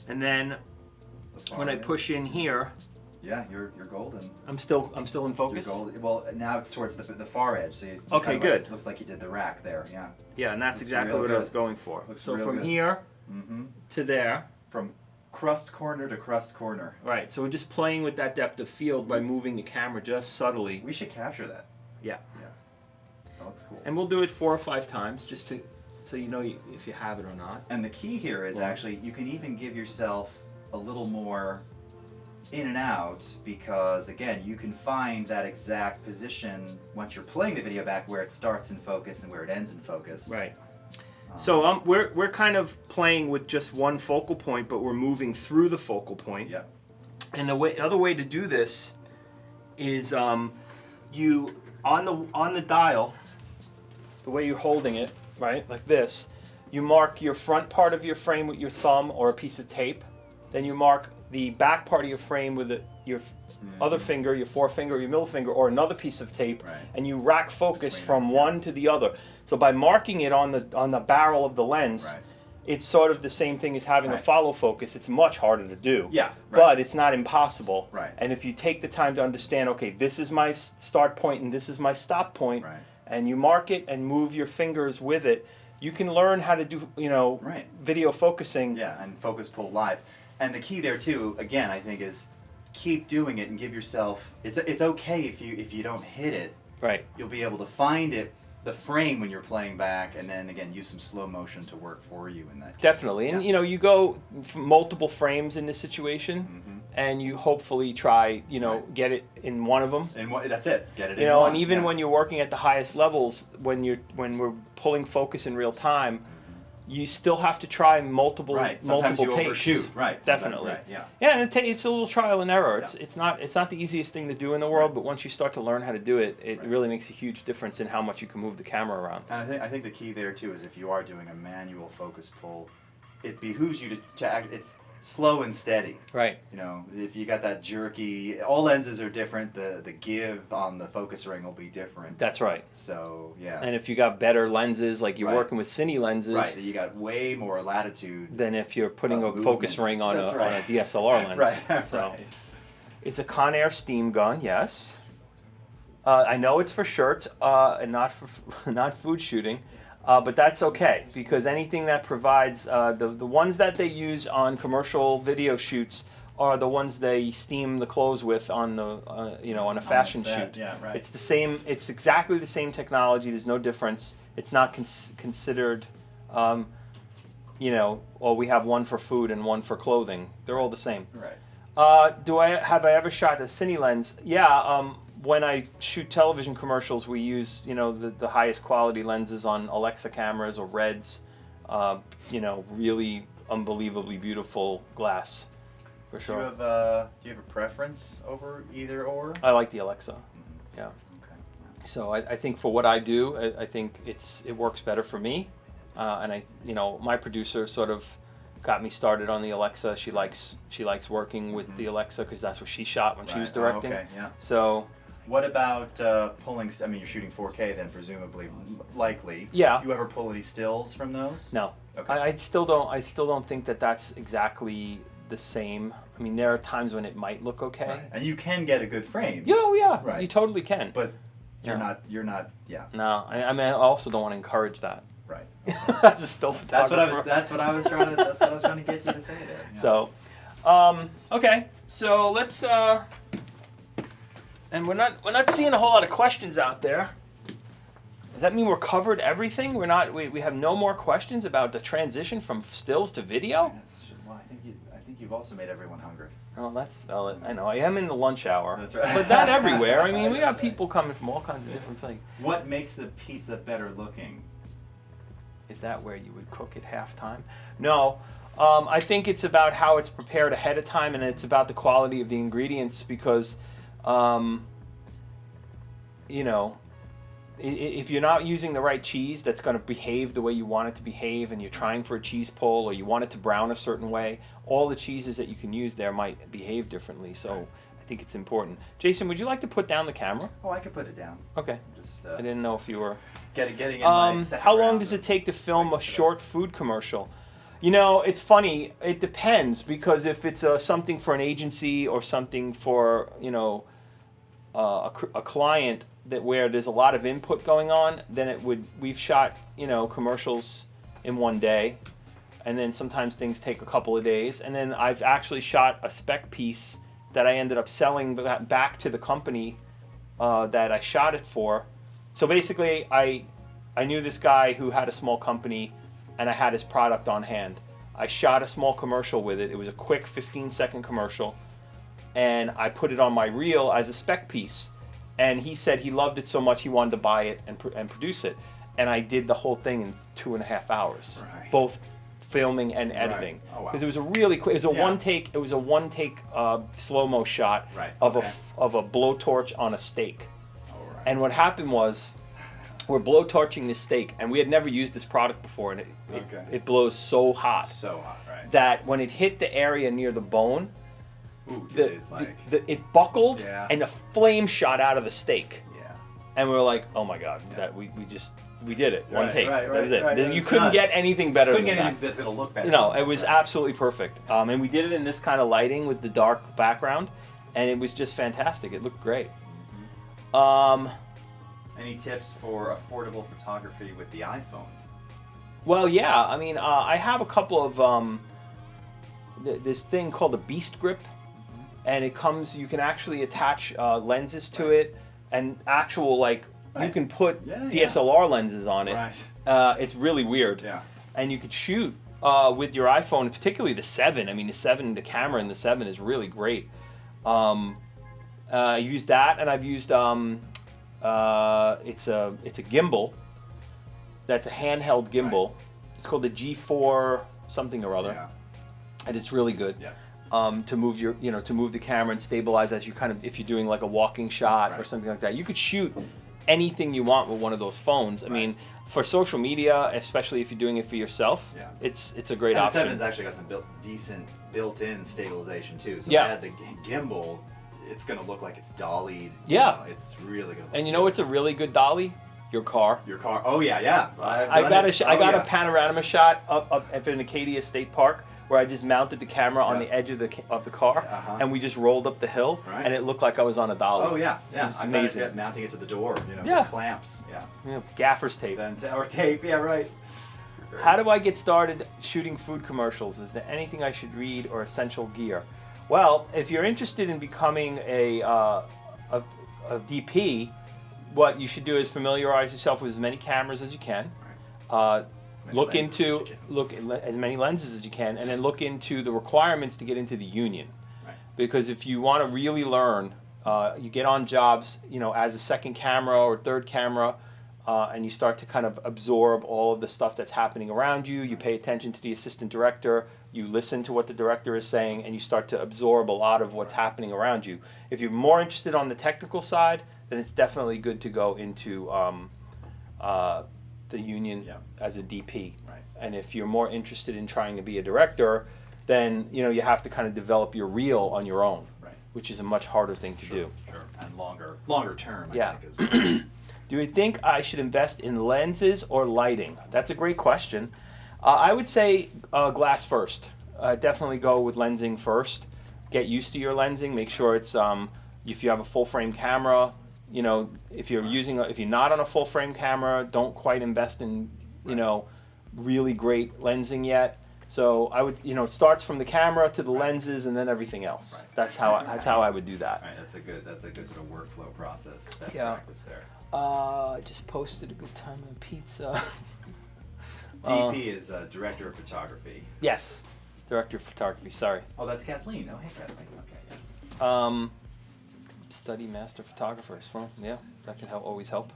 and then The far when I edge. push in here, Yeah, you're golden. I'm still in You're focus. golden. Well, now it's towards the far edge. So you Okay, kinda good. Looks like you did the rack there. Yeah. Yeah, and that's Looks exactly real what I good. was going for. Looks So real from good. here to there, From crust corner to crust corner. right? So we're just playing with that depth of field by moving the camera just subtly. We should capture that. Yeah, Yeah. That looks cool. and we'll do it 4 or 5 times just to so you know if you have it or not. And the key here is actually you can even give yourself a little more in and out, because again you can find that exact position once you're playing the video back where it starts in focus and where it ends in focus. Right. So we're kind of playing with just one focal point, but we're moving through the focal point. Yeah. And the other way to do this is you on the dial, the way you're holding it, right, like this. You mark your front part of your frame with your thumb or a piece of tape. Then you mark the back part of your frame with your other finger, your forefinger, your middle finger, or another piece of tape, Right. and you rack focus from one to the other. So by marking it on the barrel of the lens, Right. it's sort of the same thing as having a Right. follow focus. It's much harder to do. Yeah, right. But it's not impossible. Right. And if you take the time to understand, okay, this is my start point and this is my stop point, Right. and you mark it and move your fingers with it, you can learn how to do, Right. video focusing. Yeah, and focus pull live. And the key there too, again, I think, is keep doing it and give yourself. It's okay if you don't hit it. Right. You'll be able to find the frame when you're playing back, and then again use some slow motion to work for you in that case. Definitely. And Yeah. you go multiple frames in this situation, and you hopefully try, Right. get it in one of them. And that's it. Get it. You in know, one. and even yeah. when you're working at the highest levels, when we're pulling focus in real time, you still have to try multiple Right. Sometimes multiple you takes. overshoot. Right. Definitely. Right. Yeah. Yeah, and it's a little trial and error. Yeah. It's not the easiest thing to do in the world, but once you start to learn how to do it, it Right. really makes a huge difference in how much you can move the camera around. And I think the key there too is if you are doing a manual focus pull, it behooves you to act. It's slow and steady. Right. You know, if you got that jerky, all lenses are different. The give on the focus ring will be different. That's right. So yeah. And if you got better lenses, like you're Right. working with cine lenses, Right. You got way more latitude. than if you're putting a Of focus movement. ring on That's a right. on a DSLR lens. Right. So Right. it's a Conair steam gun, yes. I know it's for shirts and not for not food shooting, but that's okay because anything that provides the ones that they use on commercial video shoots are the ones they steam the clothes with on the on a fashion set, shoot. yeah, right. It's the same. It's exactly the same technology. There's no difference. It's not considered. Well, we have one for food and one for clothing. They're all the same. Right. Have I ever shot a cine lens? Yeah. When I shoot television commercials, we use the highest quality lenses on Alexa cameras or Reds. Really unbelievably beautiful glass, for sure. Do you have a preference over either or? I like the Alexa. Yeah. Okay. So I think for what I do, I think it works better for me. And my producer sort of got me started on the Alexa. She likes working with the Alexa because that's what she shot when she was Right. directing. Okay. Yeah. So What about pulling? I mean, you're shooting 4K then, presumably, likely. Yeah. You ever pull any stills from those? no, Okay. I still don't think that that's exactly the same. I mean, there are times when it might look okay. Right. And you can get a good frame. Yeah, Right. you totally can. But you're Yeah. not. You're not. Yeah. No, I mean, I also don't want to encourage that. Right. As a still That's photographer. what I was trying to. That's what I was trying to get you to say there. Yeah. So, okay. So let's. And we're not seeing a whole lot of questions out there. Does that mean we're covered everything? We have no more questions about the transition from stills to video? Well, I think you've also made everyone hungry. Oh, I know. I am in the lunch hour. That's right. But not everywhere. I mean, we got That's right. people coming from all kinds of different things. What makes the pizza better looking? Is that where you would cook at halftime? No. I think it's about how it's prepared ahead of time, and it's about the quality of the ingredients because, if you're not using the right cheese that's going to behave the way you want it to behave, and you're trying for a cheese pull or you want it to brown a certain way, all the cheeses that you can use there might behave differently. So think it's important. Jason, would you like to put down the camera? Oh, I could put it down. Okay. Just I didn't know if you were. getting in my second How long round does of it take to film a lights today. short food commercial? You know, it's funny. It depends, because if it's something for an agency or something for, you know, a client where there's a lot of input going on, then we've shot, you know, commercials in one day, and then sometimes things take a couple of days, and then I've actually shot a spec piece that I ended up selling back to the company that I shot it for. So basically, I knew this guy who had a small company, and I had his product on hand. I shot a small commercial with it. It was a quick 15-second commercial, and I put it on my reel as a spec piece. And he said he loved it so much he wanted to buy it and produce it. And I did the whole thing in 2.5 hours, Right. both filming and editing. Right. Oh, wow. Because it was a really quick. It was a Yeah. one take. It was a one take slow-mo shot Right. of Okay. a blowtorch on a steak. All right. And what happened was, we're blowtorching this steak, and we had never used this product before, and Okay. it blows so hot So hot, right? that when it hit the area near the bone, Ooh, did it buckled, Yeah. and a flame shot out of the steak. yeah. And we were like, oh my god, that we did it, one Right, take. right, That was it. right, You it's couldn't done. get anything better Couldn't than get that. anything that's gonna look better. No, than it was that. absolutely perfect. And we did it in this kind of lighting with the dark background, and it was just fantastic. It looked great. Any tips for affordable photography with the iPhone? Well, yeah. I mean, I have a couple of this thing called a Beast Grip, and it comes. You can actually attach lenses to it, and actual you Right. can put Yeah, yeah. DSLR lenses on it. Right. It's really weird. Yeah. And you could shoot with your iPhone, particularly the 7. I mean, the camera in the 7 is really great. I used that, and I've used it's a gimbal. That's a handheld gimbal. Right. It's called the G4 something or other, Yeah. and it's really good. Yeah. To move to move the camera and stabilize as you if you're doing like a walking shot or Right. something like that. You could shoot anything you want with one of those phones. I mean, for social media, especially if you're doing it for yourself, Yeah. it's a great And the option. 7's actually got some decent built-in stabilization too. So Yeah. if I had the gimbal, it's gonna look like it's dollied. Yeah. It's really gonna. Look And you know what's a really good dolly? Your car. Your car. Oh yeah, yeah. I got a a panorama shot up in Acadia State Park where I just mounted the camera on Yeah. the edge of the car, Uh-huh. and we just rolled up the hill, Right. and it looked like I was on a dolly. Oh yeah, It yeah. was I found amazing. it mounting it to the door. Yeah. With clamps. Yeah. You know, gaffer's tape. Then or tape. Yeah, right. How do I get started shooting food commercials? Is there anything I should read or essential gear? Well, if you're interested in becoming a DP, what you should do is familiarize yourself with as many cameras as you can. Look lenses into as you can. as many lenses as you can, and then look into the requirements to get into the union. Right. Because if you want to really learn, you get on jobs, as a second camera or third camera, and you start to kind of absorb all of the stuff that's happening around you. You pay attention to the assistant director. You listen to what the director is saying, and you start to absorb a lot of what's happening around you. If you're more interested on the technical side, then it's definitely good to go into the union Yeah. as a DP. Right. And if you're more interested in trying to be a director, then you have to kind of develop your reel on your own, Right. which is a much harder thing to do. Sure. And longer term. Yeah. I think as well. Do you think I should invest in lenses or lighting? That's a great question. I would say glass first. Definitely go with lensing first. Get used to your lensing. Make sure it's if you have a full frame camera. If you're if you're not on a full frame camera, don't quite invest in really great lensing yet. So I would it starts from the camera to the lenses and then everything else. Right. That's how I would do that. Right. That's a good sort of workflow process. Best Yeah. practice there. I just posted a good time on pizza. DP is director of photography. Yes, director of photography. Sorry. Oh, that's Kathleen. Oh, hey Kathleen. Okay. Yeah. Study master photographers. Well, yeah, that can always help.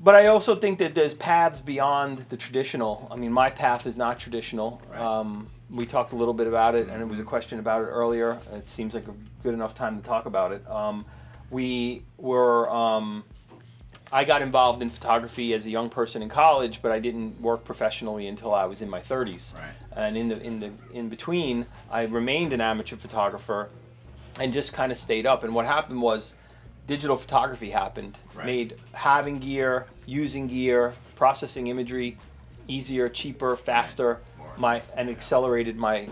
But I also think that there's paths beyond the traditional. I mean, my path is not traditional. Right. We talked a little bit about it, and it was a question about it earlier. It seems like a good enough time to talk about it. I got involved in photography as a young person in college, but I didn't work professionally until I was in my 30s. Right. And in between, I remained an amateur photographer and just kind of stayed up. And what happened was digital photography happened, made having gear, using gear, processing imagery easier, cheaper, faster, and accelerated my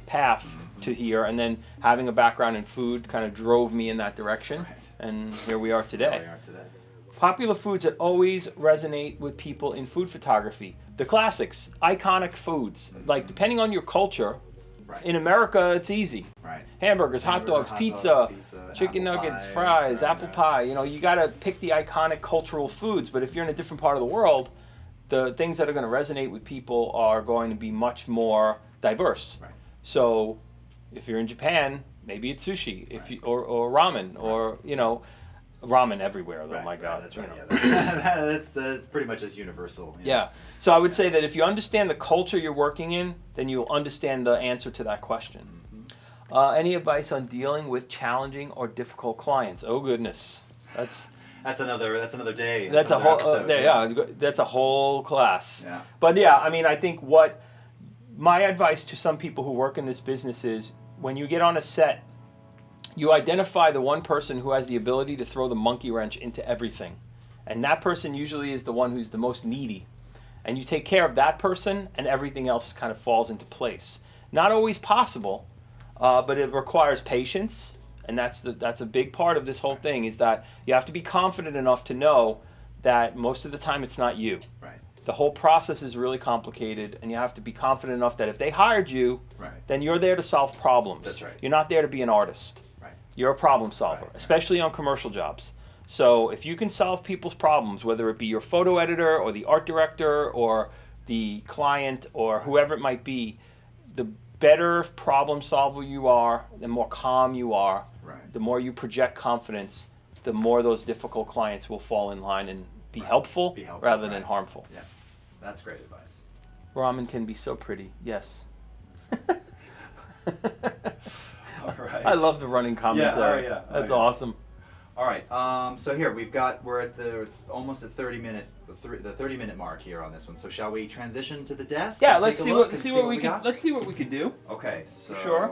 path to here. And then having a background in food kind of drove me in that direction. And here we are today. Popular foods that always resonate with people in food photography. The classics, iconic foods. Like, depending on your culture, in America, it's easy. Hamburgers, hot dogs, pizza, chicken nuggets, fries, apple pie. You know, you got to pick the iconic cultural foods. But if you're in a different part of the world, the things that are going to resonate with people are going to be much more diverse. So if you're in Japan, maybe it's sushi, or ramen, or, you know, ramen everywhere, though. My God, that's right. Yeah, that's pretty much as universal. Yeah. So I would say that if you understand the culture you're working in, then you'll understand the answer to that question. Any advice on dealing with challenging or difficult clients? Oh goodness, that's another day. That's a whole episode, that's a whole class. Yeah. But yeah, I mean, I think what my advice to some people who work in this business is, when you get on a set, you identify the one person who has the ability to throw the monkey wrench into everything. And that person usually is the one who's the most needy. And you take care of that person, and everything else kind of falls into place. Not always possible, but it requires patience. And that's a big part of this whole thing, is that you have to be confident enough to know that most of the time it's not you. The whole process is really complicated, and you have to be confident enough that if they hired you, then you're there to solve problems. You're not there to be an artist. You're a problem solver, especially on commercial jobs. So if you can solve people's problems, whether it be your photo editor or the art director or the client or whoever it might be, the better problem solver you are, the more calm you are, the more you project confidence, the more those difficult clients will fall in line and be helpful rather than harmful. Yeah, that's great advice. Ramen can be so pretty, yes. All right. I love the running commentary. That's awesome. All right. So here we're at almost at 30-minute mark here on this one. So shall we transition to the desk? Yeah, let's see what we could do. Okay. So sure.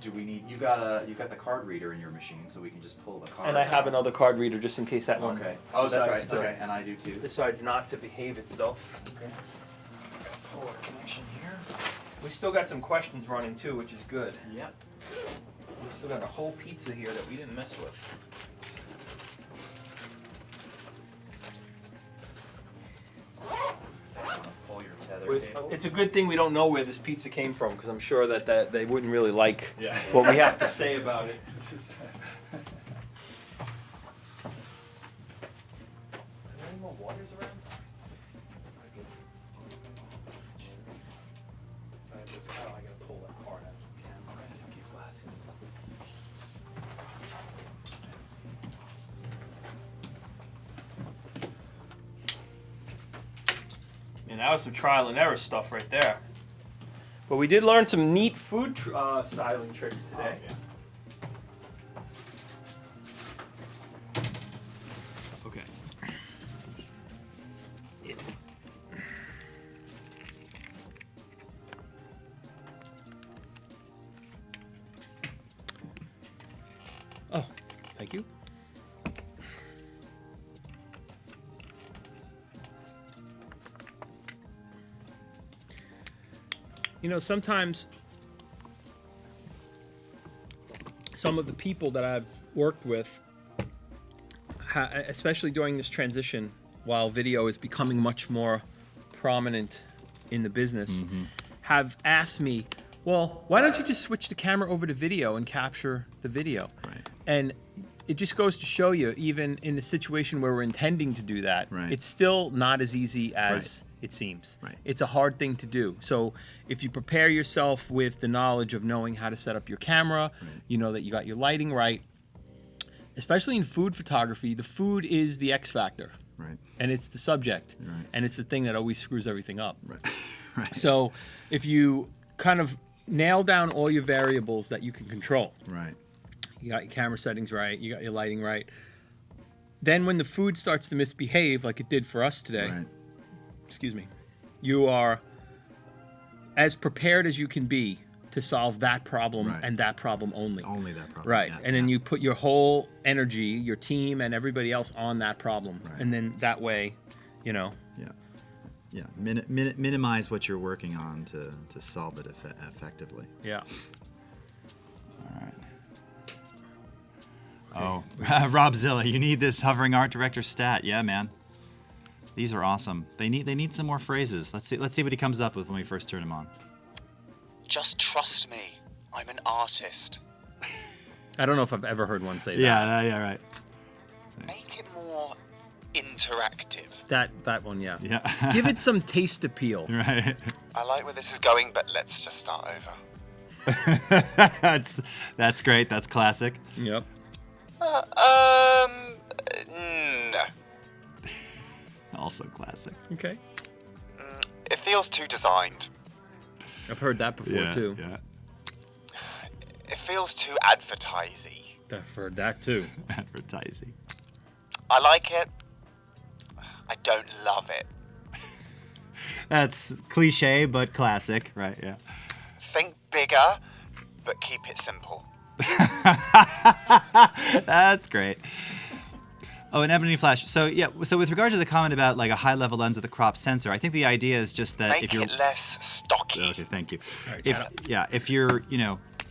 Do we need? You got the card reader in your machine, so we can just pull the card. And I have another card reader just in case that one. Okay. Oh, that's right. Okay, and I do too. Decides not to behave itself. Okay. Pull our connection here. We still got some questions running too, which is good. Yep. We still got a whole pizza here that we didn't mess with. Pull your tether cable. It's a good thing we don't know where this pizza came from, because I'm sure that they wouldn't really like what we have to say about it. Any more waters around? I gotta pull that card out. Get glasses. And that was some trial and error stuff right there. But we did learn some neat food styling tricks today. Okay. Oh, thank you. You know, sometimes some of the people that I've worked with, especially during this transition, while video is becoming much more prominent in the business, have asked me, well, why don't you just switch the camera over to video and capture the video? And it just goes to show you, even in the situation where we're intending to do that, it's still not as easy as it seems. It's a hard thing to do. So if you prepare yourself with the knowledge of knowing how to set up your camera, you know that you got your lighting right, especially in food photography, the food is the X factor. And it's the subject. And it's the thing that always screws everything up. So if you kind of nail down all your variables that you can control. You got your camera settings right, you got your lighting right. Then when the food starts to misbehave, like it did for us today, excuse me, you are as prepared as you can be to solve that problem Right. and that problem only. Only that problem. Right. Yeah, And then yeah. you put your whole energy, your team, and everybody else on that problem. Right. And then that way, you know. Yeah. Yeah. Minimize what you're working on to solve it effectively. Yeah. All right. Oh, Rob Zilla, you need this hovering art director stat. Yeah, man. These are awesome. They need some more phrases. Let's see what he comes up with when we first turn him on. Just trust me. I'm an artist. I don't know if I've ever heard one say that. Yeah, right. Make it more interactive. That one, yeah. Yeah. Give it some taste appeal. Right. I like where this is going, but let's just start over. That's great. That's classic. Yep. No. Also classic. Okay. It feels too designed. I've heard that before, too. Yeah. It feels too advertisey. I've heard that, too. Advertising. I like it. I don't love it. That's cliche but classic, right? Yeah. Think bigger, but keep it simple. That's great. Oh, and Ebony Flash. So with regard to the comment about like a high-level lens with a crop sensor, I think the idea is just that Make if you're it less stocky. okay, thank you. right, If you're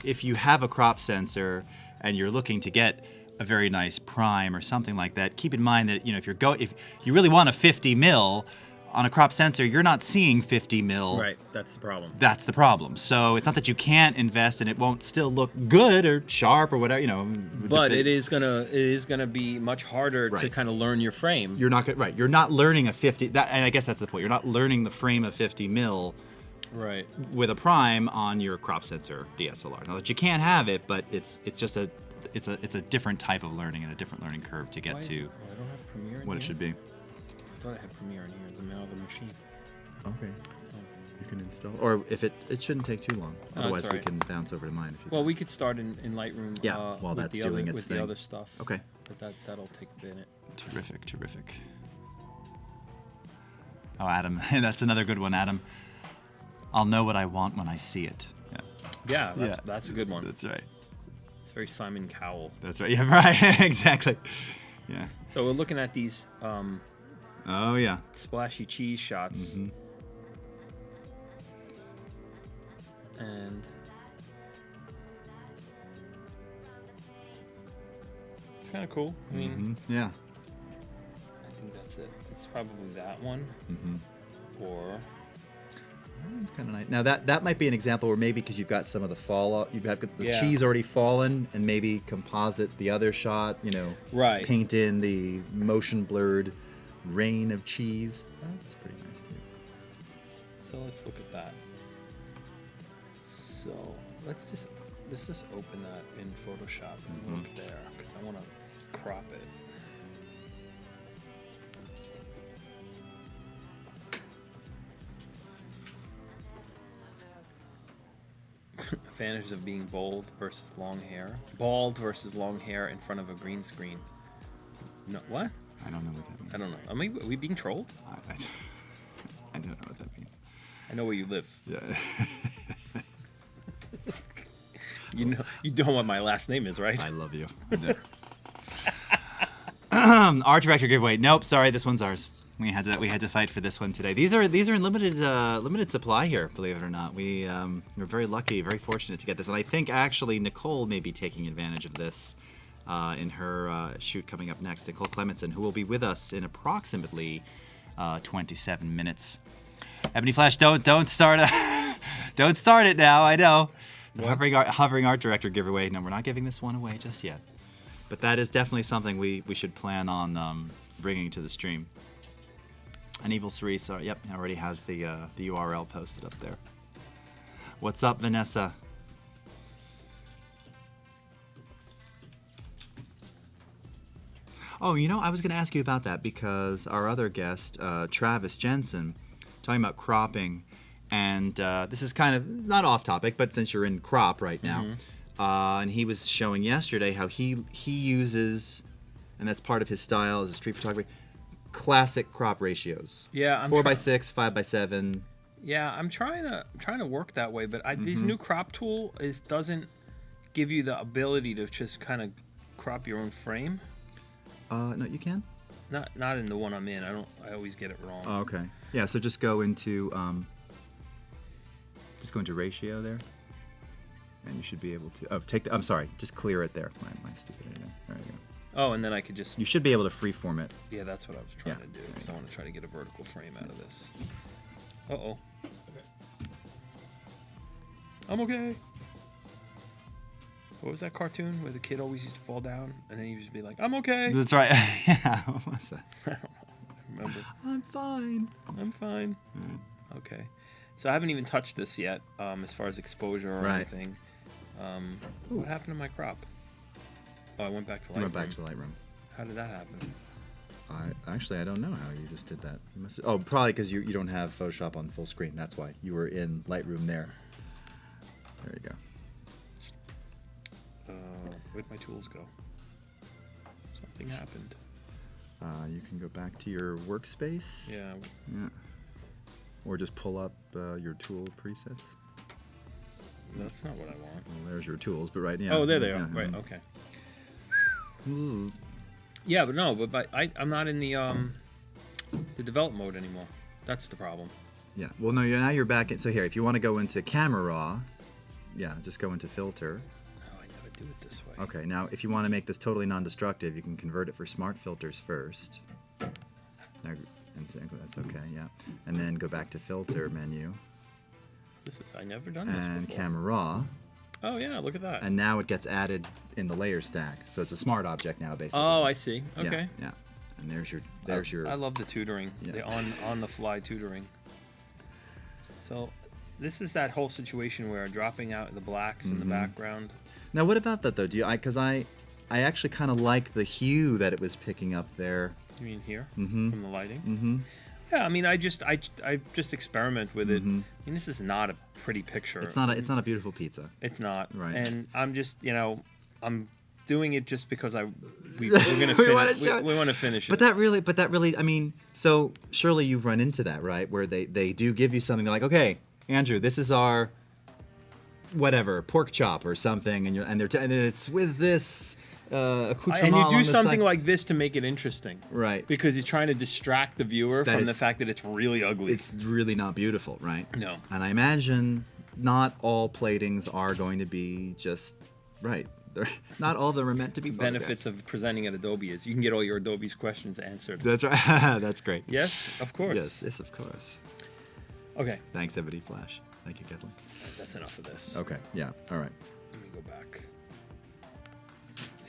if you have a crop sensor and you're looking to get a very nice prime or something like that, keep in mind that if you really want a 50 mil on a crop sensor, you're not seeing 50 mil. Right. That's the problem. That's the problem. So it's not that you can't invest and it won't still look good or sharp or whatever, But it is gonna be much harder to Right. kind of learn your frame. You're not right. You're not learning a 50. And I guess that's the point. You're not learning the frame of 50 mil Right. with a prime on your crop sensor DSLR. Now that you can't have it, but it's just a different type of learning and a different learning curve to get Why is to it- I don't have Premiere in what it here? should be. I thought I had Premiere in here. It's a mail of the machine. Okay. You can install, or if it shouldn't take too long. that's Otherwise, we right. can bounce over to mine if you. Well, we could start in Lightroom. Yeah, while with that's the doing other, its with thing. the other stuff. Okay. But that'll take a minute. Terrific. Oh, Adam, that's another good one, Adam. I'll know what I want when I see it. Yeah, Yeah, that's a good one. that's right. It's very Simon Cowell. That's right. Yeah, right. Exactly. Yeah. So we're looking at these Oh yeah. splashy cheese shots. Mm-hmm. And it's kind of cool. I mean, Yeah. I think that's it. It's probably that one. Or It's kind of nice. Now that might be an example where maybe because you've got some of the fallout, you've got the Yeah. cheese already fallen, and maybe composite the other shot. Right. Paint in the motion blurred rain of cheese. That's pretty nice too. so let's look at that. So let's just open that in Photoshop and look there because I want to crop it. Advantages of being bold versus long hair. Bald versus long hair in front of a green screen. No, what? I don't know what that means. I don't know. Are we being trolled? I don't know what that means. I know where you live. Yeah. You know what my last name is, right? I love you. Art director giveaway. Nope, sorry, this one's ours. We had to fight for this one today. These are in limited supply here, believe it or not. We're very lucky, very fortunate to get this, and I think actually Nicole may be taking advantage of this in her shoot coming up next. Nicole Clementson, who will be with us in approximately 27 minutes. Ebony Flash, don't start don't start it now. I know. Hovering art director giveaway. No, we're not giving this one away just yet. But that is definitely something we should plan on bringing to the stream. And Evil Cerise, yep, already has the URL posted up there. What's up, Vanessa? Oh, I was going to ask you about that because our other guest, Travis Jensen, talking about cropping, and this is kind of not off topic, but since you're in crop right now, and he was showing yesterday how he uses, and that's part of his style as a street photography, classic crop ratios. Yeah, I'm 4:6, 5:7, Yeah, I'm trying to work that way, but this new crop tool doesn't give you the ability to just kind of crop your own frame. No, you can. Not in the one I'm in. I always get it wrong. Oh, okay. Yeah, so just go into ratio there, and you should be able to. Oh, I'm sorry. Just clear it there. My stupid idea. There you go. Oh, and then I could just. You should be able to freeform it. Yeah, that's what I was trying to do. Because I want to try to get a vertical frame out of this. Uh-oh. I'm okay. What was that cartoon where the kid always used to fall down and then he used to be like, I'm okay? That's right. Yeah. What was that? I don't know. I remember. I'm fine. I'm fine. Okay. So I haven't even touched this yet as far as exposure or anything. What happened to my crop? Oh, I went back to Lightroom. You went back to Lightroom. How did that happen? I don't know how you just did that. You must have, probably because you don't have Photoshop on full screen. That's why. You were in Lightroom there. There you go. Where'd my tools go? Something happened. You can go back to your workspace. Yeah. Yeah. Or just pull up your tool presets. That's not what I want. Well, there's your tools, but right now. Oh, there they are. Right. Okay. Yeah, but I'm not in the develop mode anymore. That's the problem. Yeah. Well, no. Now you're back in. So here, if you want to go into camera raw, just go into filter. Oh, I never do it this way. Okay. Now, if you want to make this totally non-destructive, you can convert it for smart filters first. That's okay. Yeah. And then go back to filter menu. I never done this and before. camera raw. Oh yeah, look at that. And now it gets added in the layer stack, so it's a smart object now, basically. Oh, I see. Okay. Yeah. And there's your. I love the tutoring, the on the fly tutoring. So, this is that whole situation where dropping out the blacks in the background. Now, what about that though? Because I actually kind of like the hue that it was picking up there. You mean here from the lighting? Mm-hmm. Yeah, I mean, I just experiment with it. I mean, this is not a pretty picture. It's not a beautiful pizza. It's not. Right. And I'm just, I'm doing it just because we're gonna finish. we want to finish it. But that really, I mean, so surely you've run into that, right? Where they do give you something. They're like, okay, Andrew, this is our whatever pork chop or something, and it's with this. And you do something like this to make it interesting, right? Because you're trying to distract the viewer from the fact that it's really ugly. It's really not beautiful, right? No. And I imagine not all platings are going to be just right. Not all of them are meant to be. Benefits of presenting at Adobe is you can get all your Adobe's questions answered. That's right. That's great. Yes, of course. Yes, of course. Okay. Thanks, Ebony Flash. Thank you, Kathleen. That's enough of this. Okay. Yeah. All right. Let me go back.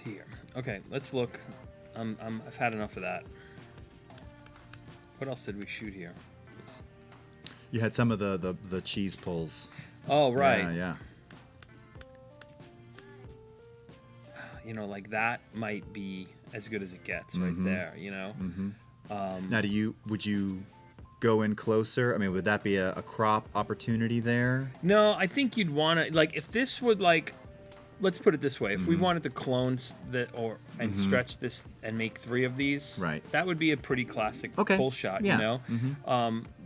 Here. Okay, let's look. I've had enough of that. What else did we shoot here? You had some of the cheese pulls. Oh, right. Yeah. Like that might be as good as it gets right there, Now, would you go in closer? I mean, would that be a crop opportunity there? No, I think you'd want to, if this would, let's put it this way. If we wanted to clone and stretch this and make 3 of these, right, that would be a pretty classic pull shot,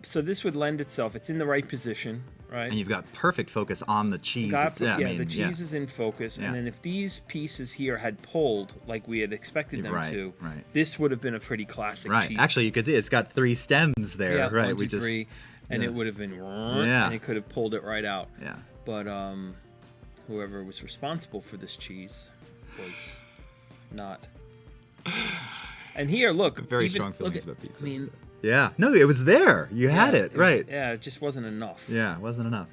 So this would lend itself. It's in the right position, right? And you've got perfect focus on the cheese. The cheese is in focus. And then if these pieces here had pulled like we had expected them to, this would have been a pretty classic cheese. Actually, you could see it's got 3 stems there, right? 1, 2, 3, and it would have been, and it could have pulled it right out. Yeah. But whoever was responsible for this cheese was not. And here, look. Very strong feelings about pizza. I mean, no, it was there. You had it, right? It just wasn't enough. Yeah, it wasn't enough.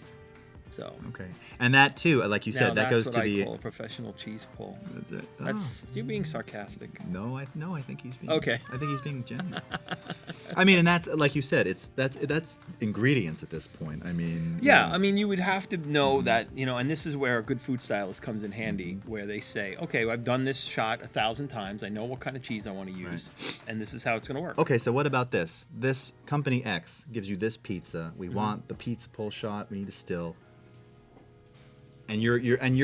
So. Okay. And that too, like you said, that goes to the. That's what I call a professional cheese pull. That's it. That's you're being sarcastic. No, I think he's being. Okay. I think he's being genuine. I mean, and that's like you said, that's ingredients at this point. I mean. Yeah, I mean, you would have to know that, and this is where a good food stylist comes in handy, where they say, okay, I've done this shot 1,000 times. I know what kind of cheese I want to use, and this is how it's going to work. Okay, so what about this? This company X gives you this pizza. We want the pizza pull shot. We need a still. And you're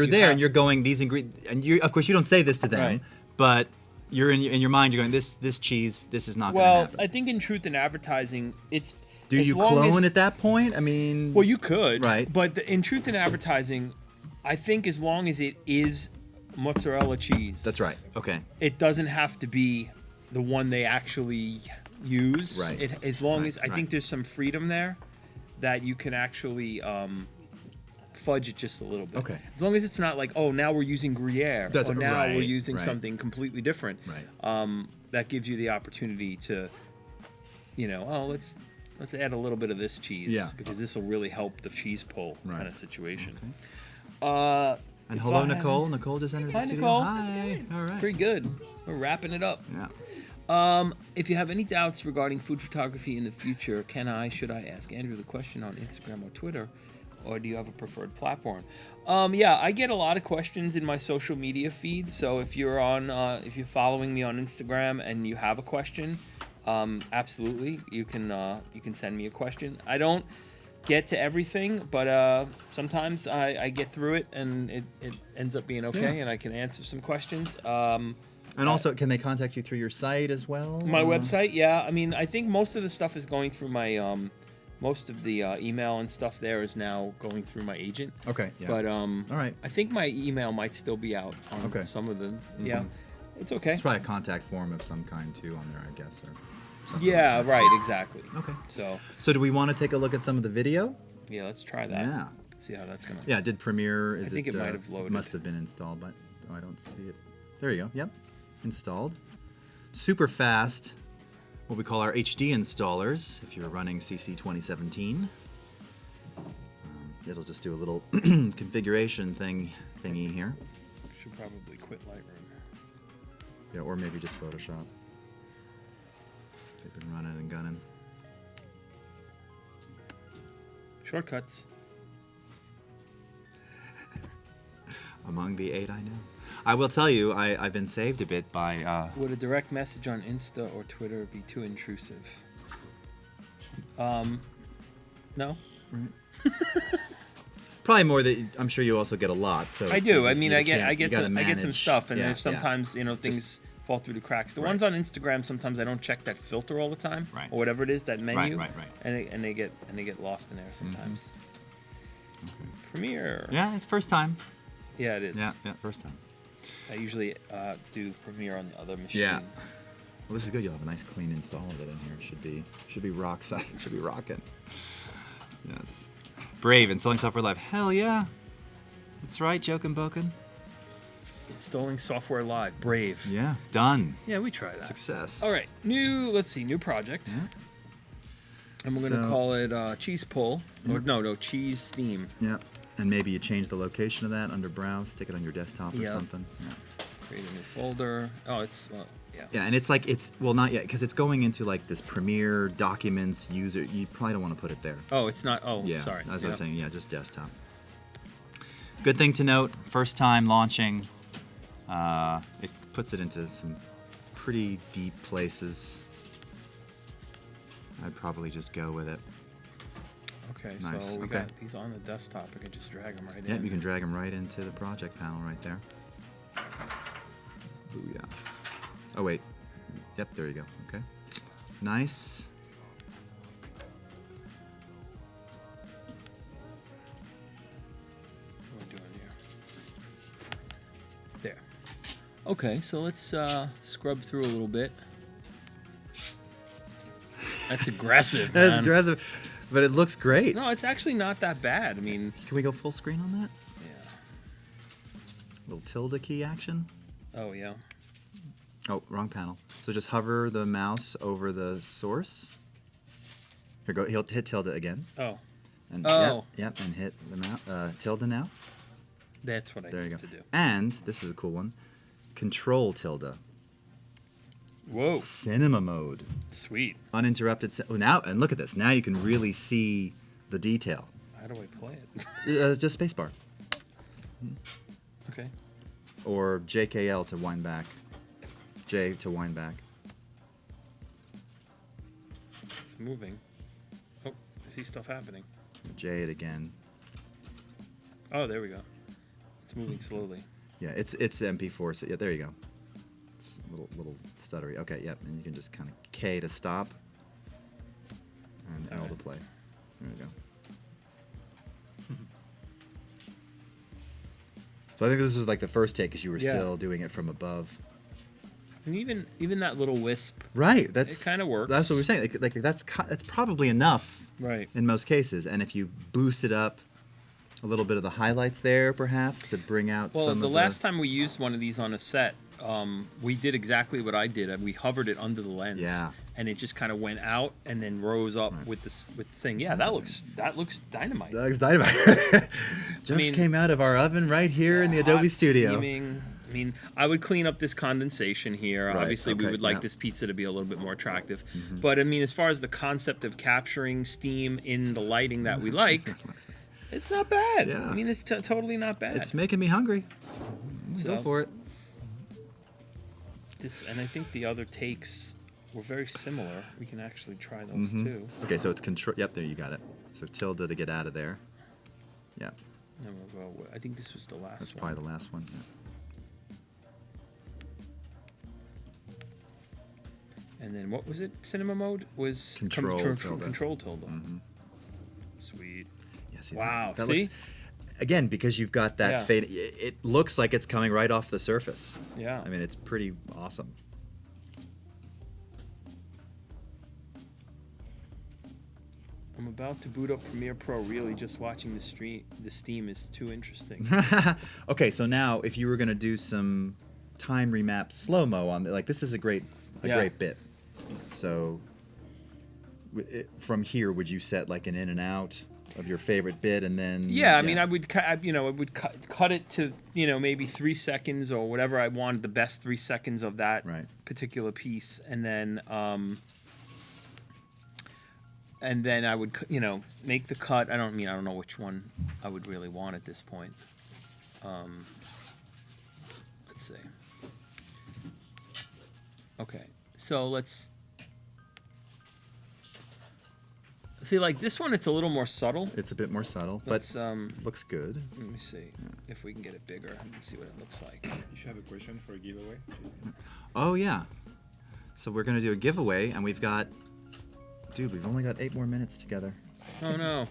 there, and you're going these ingredients, and you, of course, you don't say this to them, but you're in your mind, you're going, this cheese, this is not going to happen. Well, I think in truth in advertising, Do as you long clone as- at that point? I mean, Well, you could, Right. But in truth in advertising, I think as long as it is mozzarella cheese, that's right. Okay. It doesn't have to be the one they actually use. Right. As long Right, as I right. think there's some freedom there that you can actually fudge it just a little bit. Okay. As long as it's not like, oh, now we're using Gruyere, That's or now right, we're using right. something completely different. Right. That gives you the opportunity to, let's add a little bit of this cheese, Yeah. because this will really help the cheese pull Right. kind of situation. And If hello, I- Nicole. Nicole just entered the Hi, studio. Nicole. Hi. All right. Pretty good. We're wrapping it up. Yeah. If you have any doubts regarding food photography in the future, should I ask Andrew the question on Instagram or Twitter, or do you have a preferred platform? Yeah, I get a lot of questions in my social media feed. So if you're following me on Instagram and you have a question, absolutely, you can send me a question. I don't get to everything, but sometimes I get through it and it ends up being okay, Yeah. and I can answer some questions. And also, can they contact you through your site as well? My website, yeah. I mean, I think most of the stuff is going through my most of the email and stuff there is now going through my agent. Okay. Yeah. But all right. I think my email might still be out on Okay. some of them. Yeah, it's okay. It's probably a contact form of some kind too on there, I guess, or something. Yeah, like that. right, exactly. Okay. So do we want to take a look at some of the video? yeah, let's try that. Yeah. See how that's gonna. Yeah. Did Premiere? I think it might have loaded. Must have been installed, but I don't see it. There you go. Yep. Installed. Super fast. What we call our HD installers. If you're running CC 2017, it'll just do a little configuration thingy here. Should probably quit Lightroom. Yeah, or maybe just Photoshop. They've been running and gunning. Shortcuts. Among the 8 I know. I will tell you, I've been saved a bit by... Would a direct message on Insta or Twitter be too intrusive? No. Probably more that I'm sure you also get a lot. So I it's do. I just- mean, you I get can't- you gotta some manage. stuff, and Yeah, there's sometimes things Just- fall through the cracks. The Right. ones on Instagram, sometimes I don't check that filter all the time, Right. or whatever it is, that menu, right. and they get lost in there sometimes. Premiere. Yeah, it's first time. Yeah, it is. Yeah, first time. I usually do Premiere on the other machine. Yeah. Well, this is good. You'll have a nice clean install of it in here. Should be rock solid. Should be rocking. Yes. Brave installing software live. Hell yeah. That's right, Jokin Bokin. Installing software live. Brave. Yeah, done. Yeah, we try that. Success. All right, new project. Yeah. And we're gonna So- call it Cheese Pull. Or no, Cheese Steam. Yeah. And maybe you change the location of that under Browse, stick it on your desktop or Yeah. something. Yeah. Create a new folder. Oh, yeah. Yeah, and not yet because it's going into like this Premiere Documents user. You probably don't want to put it there. Oh, it's not. Oh, Yeah, sorry. as I was Yeah. saying, yeah, just desktop. Good thing to note, first time launching, it puts it into some pretty deep places. I'd probably just go with it. Okay, Nice, so we okay. got these on the desktop. I can just drag them right Yep, in. you can drag them right into the project panel right there. Booyah. Oh, wait. Yep, there you go. Okay. Nice. What are we doing here? There. Okay, so let's scrub through a little bit. That's aggressive, man. That's aggressive, but it looks great. No, it's actually not that bad. I mean, Can we go full screen on that? yeah. Little tilde key action. Oh, yeah. Oh, wrong panel. So just hover the mouse over the source. Here, go. He'll hit tilde again. Oh, And Oh. yep, and hit the mouse. Tilde now. that's what I There you need go. to do. And this is a cool one. Control tilde. Whoa, Cinema mode. sweet. Uninterrupted. Now and look at this. Now you can really see the detail. How do I play it? Just spacebar Okay. or JKL to wind back. J to wind back. It's moving. Oh, I see stuff happening. J it again. Oh, there we go. It's moving slowly. Yeah, it's MP4. So yeah, there you go. It's a little stuttery. Okay, yep. And you can just kind of K to stop. and all the play. There we go. So I think this was like the first take because you were still doing it from above. And even that little wisp, Right. That's it kind of works. That's what we're saying. Like that's probably enough. Right. In most cases, and if you boost it up a little bit of the highlights there, perhaps to bring out some. Well, the last time we used one of these on a set, we did exactly what I did. We hovered it under the lens. Yeah. And it just kind of went out and then rose up with the thing. Yeah, that looks dynamite. That looks dynamite. Just came out of our oven right here in the Adobe studio. Steaming. I mean, I would clean up this condensation here. Right, Obviously, we okay, would like yeah. this pizza to be a little bit more attractive. But I mean, as far as the concept of capturing steam in the lighting that we like, it's not bad. Yeah. I mean, it's totally not bad. It's making me hungry. So- Go for it. And I think the other takes were very similar. We can actually try those too. Okay, so it's control. Yep, there you got it. So tilde to get out of there. Yeah, And we'll go. I think this was the last that's one. probably the last one. Yeah. And then what was it? Cinema mode was Control tilde. Control tilde. Sweet. Yeah, see, Wow, That see? looks, again, because you've got that Yeah. fade, it looks like it's coming right off the surface. Yeah. I mean, it's pretty awesome. I'm about to boot up Premiere Pro. Really, just watching the steam is too interesting. Okay, so now if you were going to do some time remap slow-mo on like this is a great bit. So from here, would you set like an in and out of your favorite bit and then Yeah, I mean, I would cut it to maybe 3 seconds or whatever I wanted, the best 3 seconds of that Right. particular piece, and then I would make the cut. I don't know which one I would really want at this point. Let's see. Okay, so let's see. Like this one, it's a little more subtle. It's a bit more subtle, Let's but looks good. let me see if we can get it bigger and see what it looks like. If you have a question for a giveaway, Oh yeah. So we're gonna do a giveaway, and we've only got 8 more minutes together. Oh no.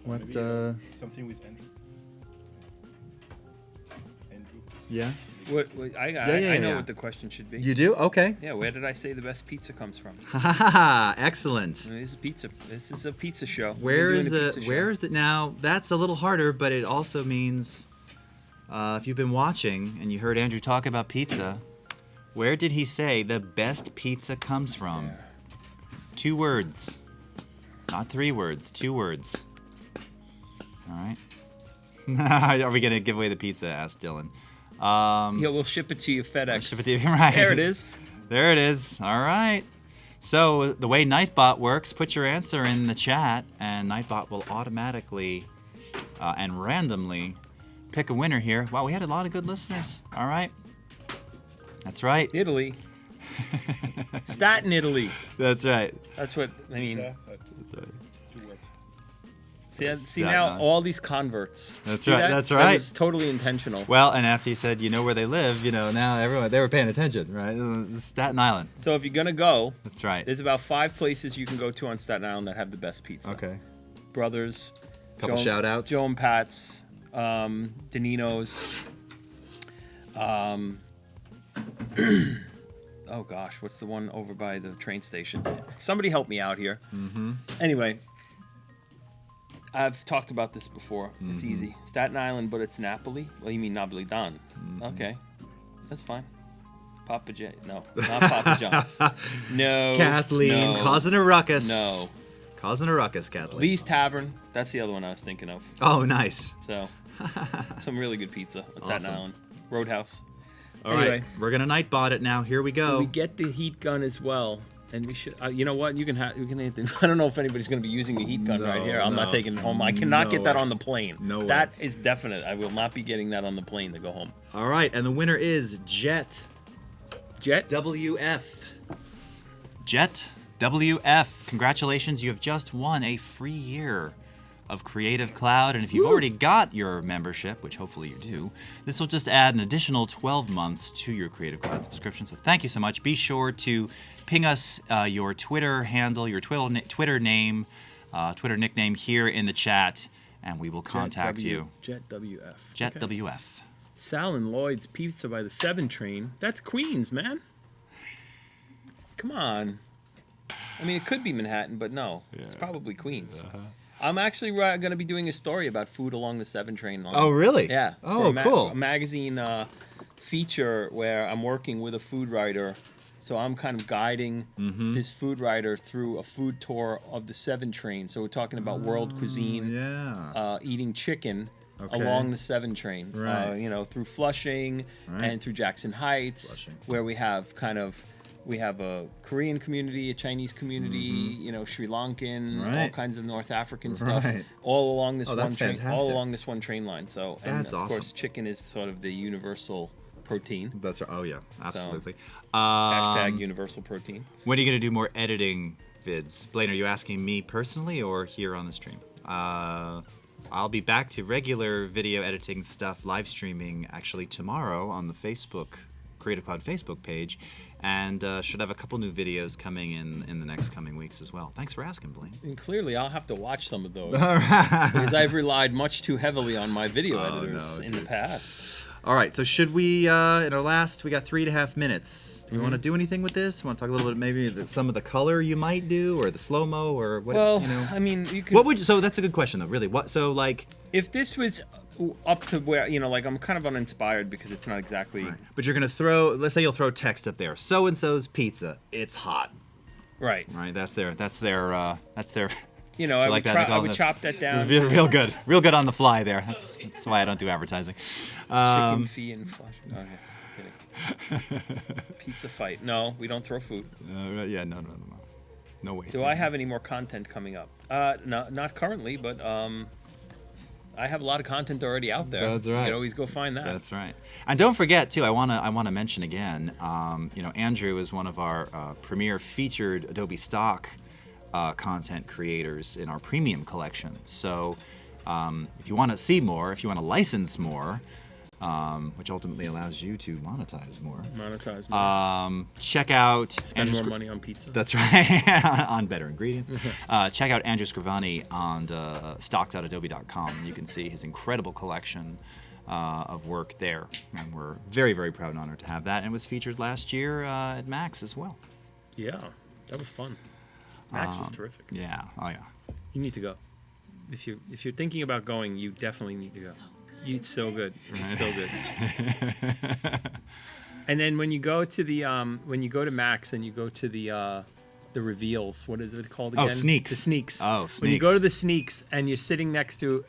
What? maybe something with Andrew. Yeah. What I know yeah. what the question should be. You do? Okay. Yeah, where did I say the best pizza comes from? Ha ha ha! Excellent. I mean, this is pizza. This is a pizza show. Where We're is doing a the? pizza Where show. is the? Now that's a little harder, but it also means, if you've been watching and you heard Andrew talk about pizza, where did he say the best pizza comes from? 2 words, not 3 words. 2 words. All right. Are we gonna give away the pizza? Asked Dylan. Yeah, we'll ship it to you FedEx. Ship it to you, right? There it is. There it is. All right. So the way Nightbot works, put your answer in the chat, and Nightbot will automatically and randomly pick a winner here. Wow, we had a lot of good listeners. All right. That's right. Italy. Staten, Italy. That's right. That's what I mean. That's right. See Staten now Island. all these converts. That's See right, that? that's That right. was totally intentional. Well, and after he said, you know where they live, now everyone, they were paying attention, right? Staten Island. So if you're gonna go, That's right. there's about 5 places you can go to on Staten Island that have the best pizza. Okay. Brothers. Couple shout outs. Joe and Pat's, Danino's. Oh gosh, what's the one over by the train station? Somebody help me out here. Mm-hmm. Anyway, I've talked about this before. It's easy. Staten Island, but it's Napoli. Well, you mean Napoli Don? Okay, that's fine. Papa J. No, not Papa John's. No. Kathleen no, causing a ruckus. No. Causing a ruckus, Kathleen. Lee's Tavern. That's the other one I was thinking of. Oh, nice. So, some really good pizza at Staten Awesome. Island. Roadhouse. All right, Anyway. we're gonna Nightbot it now. Here we go. We get the heat gun as well, and we should. You know what? You can have. I don't know if anybody's going to be using the heat gun right here. I'm not no. taking it home. I cannot No get that way. on the plane. No way. That is definite. I will not be getting that on the plane to go home. All right, and the winner is Jet Jet. WF. Jet WF. Congratulations, you have just won a free year of Creative Cloud. And if you've already got your membership, which hopefully you do, this will just add an additional 12 months to your Creative Cloud subscription. So thank you so much. Be sure to ping us your Twitter handle, your Twitter name, Twitter nickname here in the chat, and we will contact you. Jet WF. Jet Okay. WF. Sal and Lloyd's Pizza by the 7 train. That's Queens, man. Come on. I mean, it could be Manhattan, but no. It's probably Queens. I'm actually going to be doing a story about food along the 7 train line. Oh, really? Yeah. Oh, for cool. A magazine feature where I'm working with a food writer. So I'm kind of guiding this food writer through a food tour of the 7 train. So we're talking about world cuisine, eating chicken along the 7 train. Right. Through Flushing and through Jackson Heights, where we have a Korean community, a Chinese community, Sri Lankan, all kinds of North African stuff, all along this one train, all along this one train line. So, and of course, chicken is sort of the universal protein. That's right. Oh yeah, absolutely. Hashtag universal protein. When are you going to do more editing vids? Blaine, are you asking me personally or here on the stream? I'll be back to regular video editing stuff, live streaming actually tomorrow on the Creative Cloud Facebook page, and should have a couple new videos coming in the next coming weeks as well. Thanks for asking, Blaine. And clearly, I'll have to watch some of those because I've relied much too heavily on my video editors in the past. All right, so should we, in our last, we got 3.5 minutes. Do we want to do anything with this? Want to talk a little bit maybe some of the color you might do, or the slow-mo, or what? Well, I mean, you could. What would you, so that's a good question though, really. What, so like. If this was up to where, like I'm kind of uninspired because it's not exactly. Right. But you're going to throw, let's say you'll throw text up there. So-and-so's pizza, it's hot. Right. Right, that's their. I would chop that down. Real good on the fly there. That's why I don't do advertising. Chicken fee and flush. Okay, kidding. Pizza fight. No, we don't throw food. Yeah, no. No waste. Do I have any more content coming up? No, not currently, but I have a lot of content already out there. That's right. You can always go find that. That's right. And don't forget too. I wanna mention again. Andrew is one of our premier featured Adobe stock content creators in our premium collection. So if you want to see more, if you want to license more, which ultimately allows you to monetize more. Check out Spend more money on pizza. That's right. On better ingredients. Check out Andrew Scrivani on stock.adobe.com. You can see his incredible collection of work there. And we're very, very proud and honored to have that. And it was featured last year at Max as well. Yeah, that was fun. Max was terrific. Yeah. Oh yeah. You need to go. If you're thinking about going, you definitely need to go. It's so good. It's so good. And then when you go to Max and you go to the reveals, what is it called again? Oh, sneaks. The sneaks. Oh, sneaks. When you go to the sneaks and you're sitting next to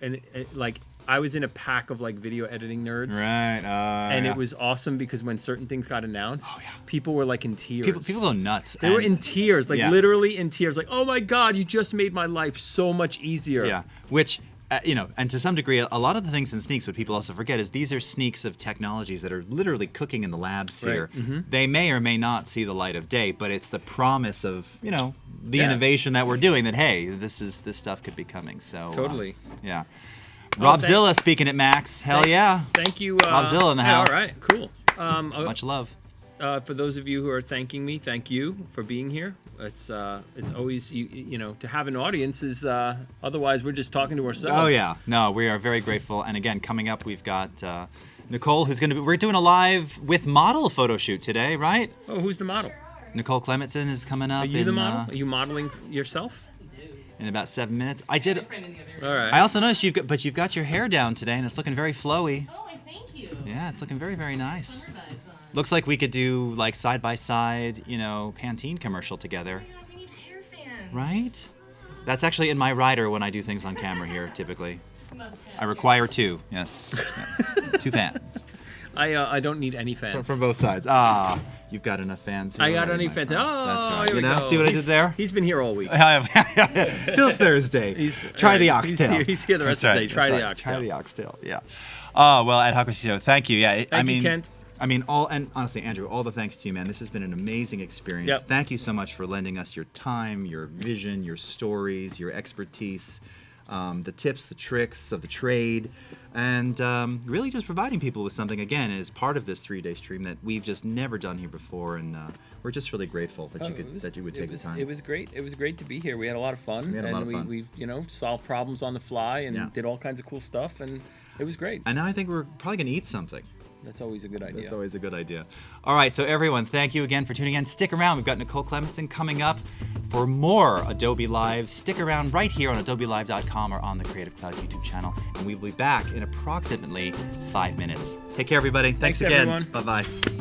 I was in a pack of video editing nerds. Right. And it was awesome because when certain things got announced, people were in tears. People go nuts. They were in tears, literally in tears. Oh my God, you just made my life so much easier. Yeah. Which, and to some degree, a lot of the things in sneaks, what people also forget is these are sneaks of technologies that are literally cooking in the labs here. Right. Mm-hmm. They may or may not see the light of day, but it's the promise of, the innovation that we're doing that, hey, this stuff could be coming. So totally. Yeah. Robzilla speaking at Max. Hell yeah. Thank you. Robzilla in the house. All right, cool. Much love. For those of you who are thanking me, thank you for being here. It's always to have an audience is otherwise we're just talking to ourselves. Oh yeah, no, we are very grateful. And again, coming up, we've got Nicole, who's we're doing a live with model photo shoot today, right? Oh, who's the model? Nicole Clementson is coming up. Are you the model? Are you modeling yourself? In about 7 minutes. I did. All right. I also noticed you've got your hair down today, and it's looking very flowy. Oh, I thank you. Yeah, it's looking very, very nice. Summer vibes on. Looks like we could do side by side, Pantene commercial together. Oh my God, we need hair fans. Right? That's actually in my rider when I do things on camera here, typically. Must have. I require 2. Yes. Yeah. 2 fans. I don't need any fans. From both sides. You've got enough fans here. I got already, any my fans? friend. Oh, That's right. here we go. See what I did there? He's been here all week. Till Thursday. Try the oxtail. He's here the rest of the day. Try the oxtail. Try the oxtail. Yeah. Well, Ed Huckabee, thank you. Yeah. Thank you, Kent. I mean, honestly, Andrew, all the thanks to you, man. This has been an amazing experience. Yep. Thank you so much for lending us your time, your vision, your stories, your expertise. the tips, the tricks of the trade, and really just providing people with something, again, as part of this 3-day stream that we've just never done here before, and we're just really grateful that you would take the time. It was great. It was great to be here. We had a lot of fun. We've solved problems on the fly and did all kinds of cool stuff, and it was great. And now I think we're probably going to eat something. That's always a good idea. That's always a good idea. All right, so everyone, thank you again for tuning in. Stick around. We've got Nicole Clementson coming up for more Adobe Live. Stick around right here on adobelive.com or on the Creative Cloud YouTube channel, and we'll be back in approximately 5 minutes. Take care, everybody. Thanks again. Everyone. Bye-bye.